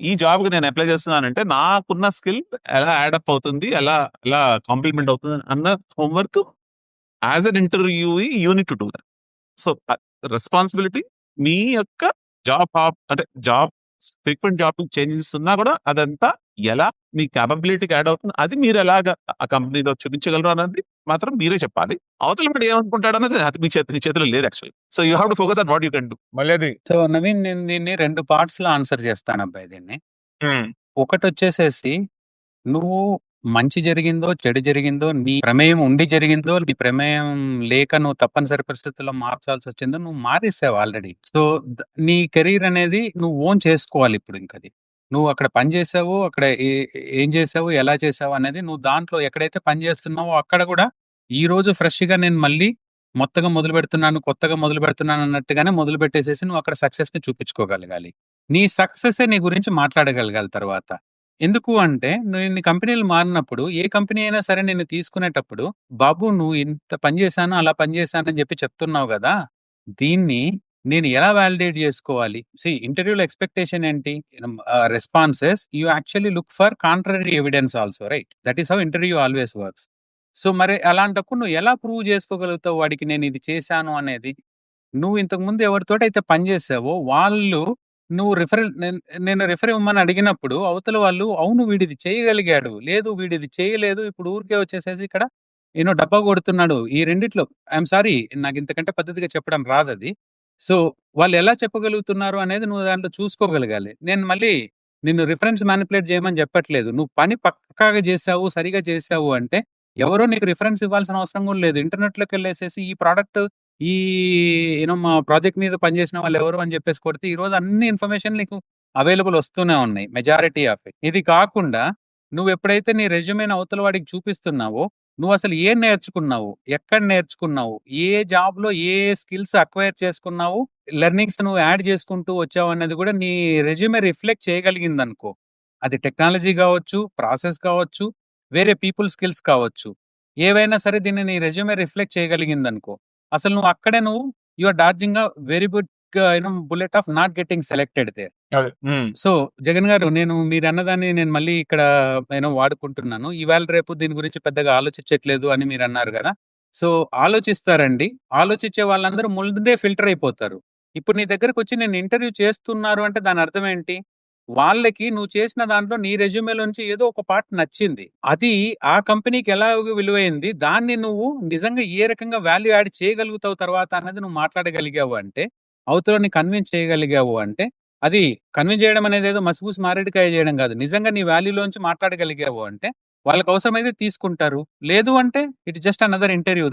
ఈ జాబ్‌కి నేను apply చేస్తున్నానంటే నాకున్న skill ఎలా add up అవుతుంది, ఎలా ఎలా కాంప్లిమెంట్ అవుతుంది అన్న homework as an interviewee you need to do that. So, responsibility మీ యొక్క అంటే జాబ్ ఫ్రీక్వెంట్ జాబ్ చేంజెస్ ఉన్నా కూడా అదంతా ఎలా మీ కేపబిలిటీకి యాడ్ అవుతుంది, అది మీరు ఎలాగా ఆ కంపెనీలో చూపించగలరు అన్నది మాత్రం మీరే చెప్పాలి. అవతల వాడు ఏమనుకుంటాడు అన్నది అది మీ చేతిలో లేదు actually. So, you have to focus on what you can do. మళ్ళీ అది సో, నవీన్ నేను దీన్ని 2 పార్ట్స్‌లో ఆన్సర్ చేస్తానబ్బాయి దీన్ని. ఒకటొచ్చేసేసి నువ్వు మంచి జరిగిందో, చెడు జరిగిందో, నీ ప్రమేయం ఉండి జరిగిందో, నీ ప్రమేయం లేక నువ్వు తప్పనిసరి పరిస్థితుల్లో మార్చాల్సొచ్చిందో నువ్వు మారేసావు ఆల్రెడీ. సో, నీ కెరీర్ అనేది నువ్వు ఓన్ చేసుకోవాలి ఇప్పుడు ఇంకది. నువ్వు అక్కడ పని చేసావు, అక్కడ ఏం చేసావు, ఎలా చేసావు అనేది నువ్వు దాంట్లో ఎక్కడైతే పని చేస్తున్నావో అక్కడ కూడా ఈరోజు ఫ్రెష్‌గా నేను మళ్ళీ కొత్తగా మొదలుపెడుతున్నాను అన్నట్టుగానే మొదలుపెట్టేసేసి నువ్వు అక్కడ సక్సెస్‌ని చూపించుకోగలగాలి. నీ సక్సెసే నీ గురించి మాట్లాడగలగాలి తర్వాత. ఎందుకు అంటే నువ్వు ఇన్ని కంపెనీలు మారినప్పుడు ఏ కంపెనీ అయినా సరే నిన్ను తీసుకునేటప్పుడు, బాబు నువ్వు ఇంత పని చేశాను, అలా పని చేశాను అని చెప్పి చెప్తున్నావు గదా! దీన్ని నేను ఎలా వాలిడేట్ చేసుకోవాలి? ఇంటర్వ్యూలో ఎక్స్‌పెక్టేషన్ ఏంటి? Responses you actually look for contrary evidence also right? That is how interview always works. So, మరి అలాంటప్పుడు నువ్వు ఎలా ప్రూవ్ చేసుకోగలుగుతావు వాడికి నేను ఇది చేశాను అనేది? నువ్వు ఇంతకుముందు ఎవరితోటైతే పని చేసావో వాళ్ళు నువ్వు నేను రిఫర్ ఇవ్వమని అడిగినప్పుడు అవతల వాళ్ళు అవును వీడిది చేయగలిగాడు, లేదు వీడిది చేయలేదు, ఇప్పుడు ఊరికే వచ్చేసేసి ఇక్కడ డబ్బా కొడుతున్నాడు. ఈ రెండిట్లో ఐఎమ్ సారీ నాకు ఇంతకంటే పద్ధతిగా చెప్పడం రాదది. సో, వాళ్ళు ఎలా చెప్పగలుగుతున్నారు అనేది నువ్వు దాంట్లో చూసుకోగలగాలి. నేను మళ్ళీ నిన్ను రిఫరెన్స్ మానిప్యులేట్ చేయమని చెప్పట్లేదు. నువ్వు పని పక్కాగా చేసావు, సరిగా చేసావు అంటే ఎవరో నీకు రిఫరెన్స్ ఇవ్వాల్సిన అవసరం కూడా లేదు. ఇంటర్నెట్‌లోకెళ్ళేసేసి ఈ ప్రొడక్ట్ ఈ మా ప్రాజెక్ట్ మీద పనిచేసిన వాళ్ళు ఎవరు అని చెప్పేసి కొడితే ఈరోజు అన్ని ఇన్ఫర్మేషన్ నీకు అవైలబుల్ వస్తూనే ఉన్నాయి. Majority of it. ఇది కాకుండా నువ్వు ఎప్పుడైతే నీ రెజ్యూమేని అవతల వాడికి చూపిస్తున్నావో, నువ్వు అసలు ఏం నేర్చుకున్నావు? ఎక్కడ నేర్చుకున్నావు? ఏ జాబ్‌లో ఏ స్కిల్స్ అక్వైర్ చేసుకున్నావు? లెర్నింగ్స్ నువ్వు యాడ్ చేసుకుంటూ వచ్చావు అన్నది కూడా నీ రెజ్యూమే రిఫ్లెక్ట్ చేయగలిగిందనుకో. అది టెక్నాలజీ కావచ్చు, ప్రాసెస్ కావచ్చు, వేరే పీపుల్ స్కిల్స్ కావచ్చు. ఏవైనా సరే దీన్ని నీ రెజ్యూమే రిఫ్లెక్ట్ చేయగలిగిందనుకో. అసలు నువ్వు అక్కడే you are dodging a very good bullet of not getting selected there. So, Jagan garu నేను మీరన్నదాన్ని నేను మళ్ళీ ఇక్కడ వాడుకుంటున్నాను. ఇవాళ రేపు దీని గురించి పెద్దగా ఆలోచించట్లేదు అని మీరన్నారు గదా! సో, ఆలోచిస్తారండి. ఆలోచించే వాళ్ళందరూ ముందే ఫిల్టర్ అయిపోతారు. ఇప్పుడు నీ దగ్గరకొచ్చి నేను ఇంటర్వ్యూ చేస్తున్నారు అంటే దాని అర్థం ఏంటి? వాళ్ళకి నువ్వు చేసిన దాంట్లో నీ రెజ్యూమేలోంచి ఏదో ఒక పార్ట్ నచ్చింది. అది ఆ కంపెనీకి ఎలాగో విలువైంది. దాన్ని నువ్వు నిజంగా ఏ రకంగా వాల్యూ యాడ్ చేయగలుగుతావు తర్వాత అన్నది నువ్వు మాట్లాడగలిగావు అంటే, అవతలని కన్విన్స్ చేయగలిగావు అంటే, అది కన్విన్స్ చేయడం అనేది ఏదో మసిపూసి మారేడుకాయ చేయడం కాదు. నిజంగా నీ వాల్యూలోంచి మాట్లాడగలిగావు అంటే, వాళ్ళకి అవసరమైతే తీసుకుంటారు. లేదు అంటే it just another interview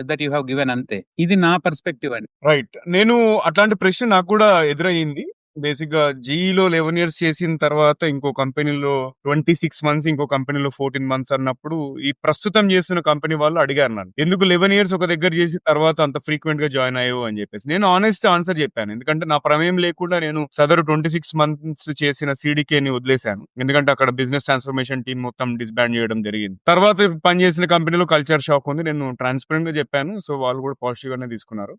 that you have given అంతే. ఇది నా పర్స్పెక్టివ్ అండి. రైట్. నేను అట్లాంటి ప్రశ్న నాకు కూడా ఎదురయ్యింది. బేసిక్‌గా జీఈలో 11 ఇయర్స్ చేసిన తర్వాత ఇంకో కంపెనీలో 26 మంత్స్, ఇంకో కంపెనీలో 14 మంత్స్ అన్నప్పుడు ఈ ప్రస్తుతం చేస్తున్న కంపెనీ వాళ్ళు అడిగారు నన్ను. ఎందుకు 11 ఇయర్స్ ఒక దగ్గర చేసి తర్వాత అంత ఫ్రీక్వెంట్‌గా జాయిన్ అయ్యావు అని చెప్పేసి. నేను హానెస్ట్ ఆన్సర్ చెప్పాను. ఎందుకంటే నా ప్రమేయం లేకుండా నేను సదరు 26 మంత్స్ చేసిన సీడీకేని వదిలేశాను. ఎందుకంటే అక్కడ బిజినెస్ ట్రాన్స్‌ఫర్మేషన్ టీమ్ మొత్తం డిస్బాండ్ చేయడం జరిగింది. తర్వాత పనిచేసిన కంపెనీలో కల్చర్ షాక్ ఉంది. నేను ట్రాన్స్‌పరెంట్‌గా చెప్పాను. సో, వాళ్ళు కూడా పాజిటివ్‌గానే తీసుకున్నారు.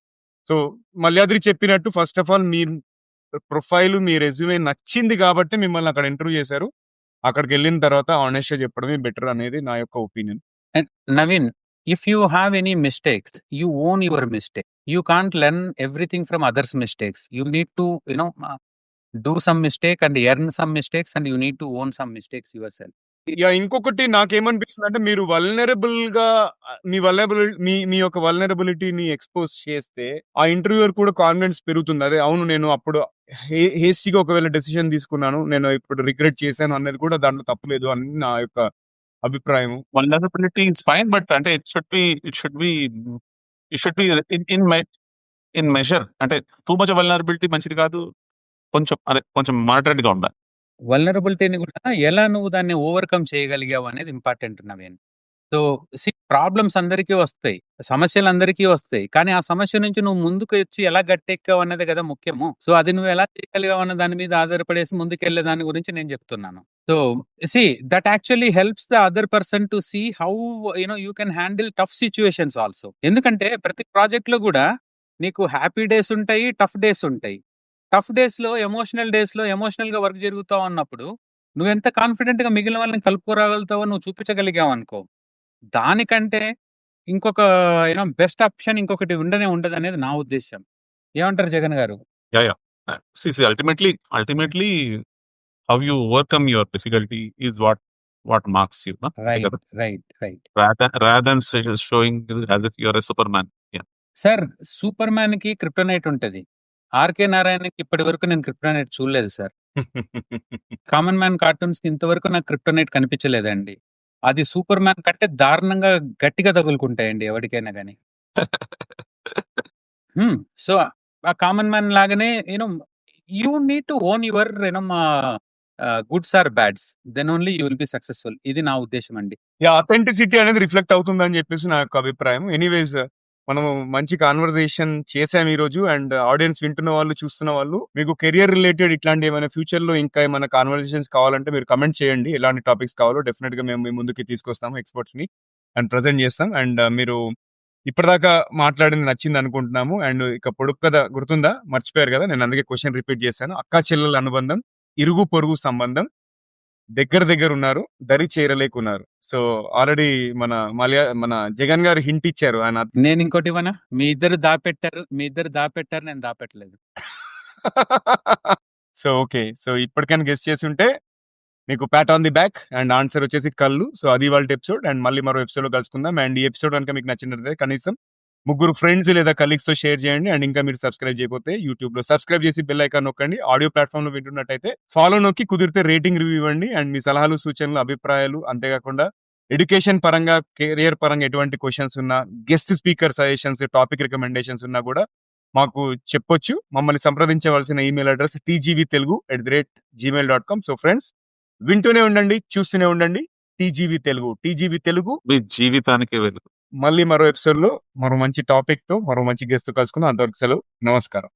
సో, మల్యాద్రి చెప్పినట్టు first of all me profile, me resume నచ్చింది కాబట్టి మిమ్మల్ని అక్కడ ఇంటర్వ్యూ చేశారు. అక్కడికెళ్ళిన తర్వాత హానెస్ట్‌గా చెప్పడమే బెటర్ అనేది నా యొక్క opinion. And Naveen, if you have any mistakes, you own your mistake. You can't learn everything from others' mistakes. You need to, do some mistake and earn some mistakes, and you need to own some mistakes yourself. ఇంకొకటి నాకేమనిపిస్తుందంటే మీరు మీ యొక్క వల్నరబిలిటీని expose చేస్తే ఆ interviewer కూడా confidence పెరుగుతుంది. అరే! అవును నేను అప్పుడు హేస్టీగా ఒకవేళ డెసిషన్ తీసుకున్నాను. నేను ఇప్పుడు రిగ్రెట్ చేశాను అనేది కూడా దాంట్లో తప్పు లేదు అని నా యొక్క అభిప్రాయము. Vulnerability is fine. బట్ అంటే it should be in measure. అంటే టూ మచ్ వల్నరబిలిటీ మంచిది కాదు. కొంచెం మోడరేట్‌గా ఉండాలి. వల్నరబిలిటీని కూడా ఎలా నువ్వు దాన్ని ఓవర్‌కమ్ చేయగలిగావు అనేది ఇంపార్టెంట్ నవీన్. సో, ప్రాబ్లమ్స్ అందరికీ వస్తాయి. సమస్యలు అందరికీ వస్తాయి. కానీ ఆ సమస్య నుంచి నువ్వు ముందుకొచ్చి ఎలా గట్టెక్కావు అన్నదే కదా ముఖ్యము. సో, అది నువ్వు ఎలా చేయగలిగావు అన్న దాని మీద ఆధారపడేసి ముందుకెళ్ళే దాని గురించి నేను చెప్తున్నాను. So, that actually helps the other person to see how you can handle tough situations also. ఎందుకంటే ప్రతి ప్రాజెక్ట్‌లో కూడా నీకు హ్యాపీ డేస్ ఉంటాయి, టఫ్ డేస్ ఉంటాయి. టఫ్ డేస్‌లో, ఎమోషనల్‌గా వర్క్ జరుగుతా ఉన్నప్పుడు నువ్వెంత కాన్ఫిడెంట్‌గా మిగిలిన వాళ్ళని కలుపుకోరాగలుగుతావో నువ్వు చూపించగలిగావనుకో, దానికంటే ఇంకొక బెస్ట్ ఆప్షన్ ఇంకొకటి ఉండదనేది నా ఉద్దేశ్యం. ఏమంటారు Jagan garu? Yeah! Ultimately how you overcome your difficulty is what marks you. Right. Rather than showing as if you are a superman. Sir, సూపర్ మ్యాన్‌కి క్రిప్టోనైట్ ఉంటది. ఆర్‌కే నారాయణకి ఇప్పటివరకు నేను క్రిప్టోనైట్ చూడలేదు సార్. కామన్ మ్యాన్ కార్టూన్స్‌కి ఇంతవరకు నాకు క్రిప్టోనైట్ కనిపించలేదండి. అది సూపర్ మ్యాన్ కంటే దారుణంగా గట్టిగా తగులుకుంటాయండి ఎవరికైనా గాని. సో, ఆ కామన్ మ్యాన్ లాగానే you need to own your goods or bads. Then only you will be successful. ఇది నా ఉద్దేశం అండి. అథెంటిసిటీ అనేది రిఫ్లెక్ట్ అవుతుందని చెప్పేసి నా యొక్క అభిప్రాయం. ఎనీవేస్ మనము మంచి కాన్వర్సేషన్ చేసాం ఈ రోజు. అండ్ ఆడియన్స్ వింటున్న వాళ్ళు, చూస్తున్న వాళ్ళు మీకు కెరియర్ రిలేటెడ్ ఇట్లాంటి ఏమైనా ఫ్యూచర్ లో ఇంకా ఏమైనా కాన్వర్సేషన్స్ కావాలంటే మీరు కమెంట్ చేయండి. ఎలాంటి టాపిక్స్ కావాలో డెఫినెట్ గా మేము మీ ముందుకి తీసుకొస్తాము ఎక్స్పర్ట్స్ ని అండ్ ప్రజెంట్ చేస్తాం. అండ్ మీరు ఇప్పటిదాకా మాట్లాడింది నచ్చింది అనుకుంటున్నాము. అండ్ ఇక పొడుపు కథ గుర్తుందా? మర్చిపోయారు కదా, నేను అందుకే క్వశ్చన్ రిపీట్ చేశాను. అక్కా చెల్లెల అనుబంధం, ఇరుగు పొరుగు సంబంధం, దగ్గర ఉన్నారు, దరి చేరలేకున్నారు. సో ఆల్రెడీ మన జగన్ గారు హింట్ ఇచ్చారు. ఆయన నేను ఇంకోటి ఇవ్వనా? మీ ఇద్దరు దాపెట్టారు, నేను దాపెట్టలేదు. So okay. సో ఇప్పటికైనా గెస్ట్ చేసి ఉంటే మీకు pat on the back and answer వచ్చేసి కళ్ళు. సో అది వాళ్ళ ఎపిసోడ్. అండ్ మళ్ళీ మరో ఎపిసోడ్ లో కలుసుకుందాం. అండ్ ఈ ఎపిసోడ్ కనుక మీకు నచ్చినట్లయితే కనీసం ముగ్గురు ఫ్రెండ్స్ లేదా కలీగ్స్ తో షేర్ చేయండి. అండ్ ఇంకా మీరు సబ్స్క్రైబ్ చేయకపోతే యూట్యూబ్ లో సబ్స్క్రైబ్ చేసి బెల్ ఐకాన్ నొక్కండి. ఆడియో ప్లాట్ఫామ్ లో వింటున్నట్టయితే ఫాలో నొక్కి, కుదిరితే రేటింగ్ రివ్యూ ఇవ్వండి. అండ్ మీ సలహాలు, సూచనలు, అభిప్రాయాలు, అంతేకాకుండా ఎడ్యుకేషన్ పరంగా, కెరియర్ పరంగా ఎటువంటి క్వశ్చన్స్ ఉన్నా, guest speaker suggestions, topic recommendations ఉన్నా కూడా మాకు చెప్పొచ్చు. మమ్మల్ని సంప్రదించవలసిన email address tgvtelugu@gmail.com. So friends, వింటూనే ఉండండి, చూస్తూనే ఉండండి. టీజీవీ తెలుగు మీ జీవితానికి వెలుగు. మళ్ళీ మరో ఎపిసోడ్ లో మరో మంచి టాపిక్ తో, మరో మంచి గెస్ట్ తో కలుసుకుందాం. అంతవరకు సెలవు. నమస్కారం.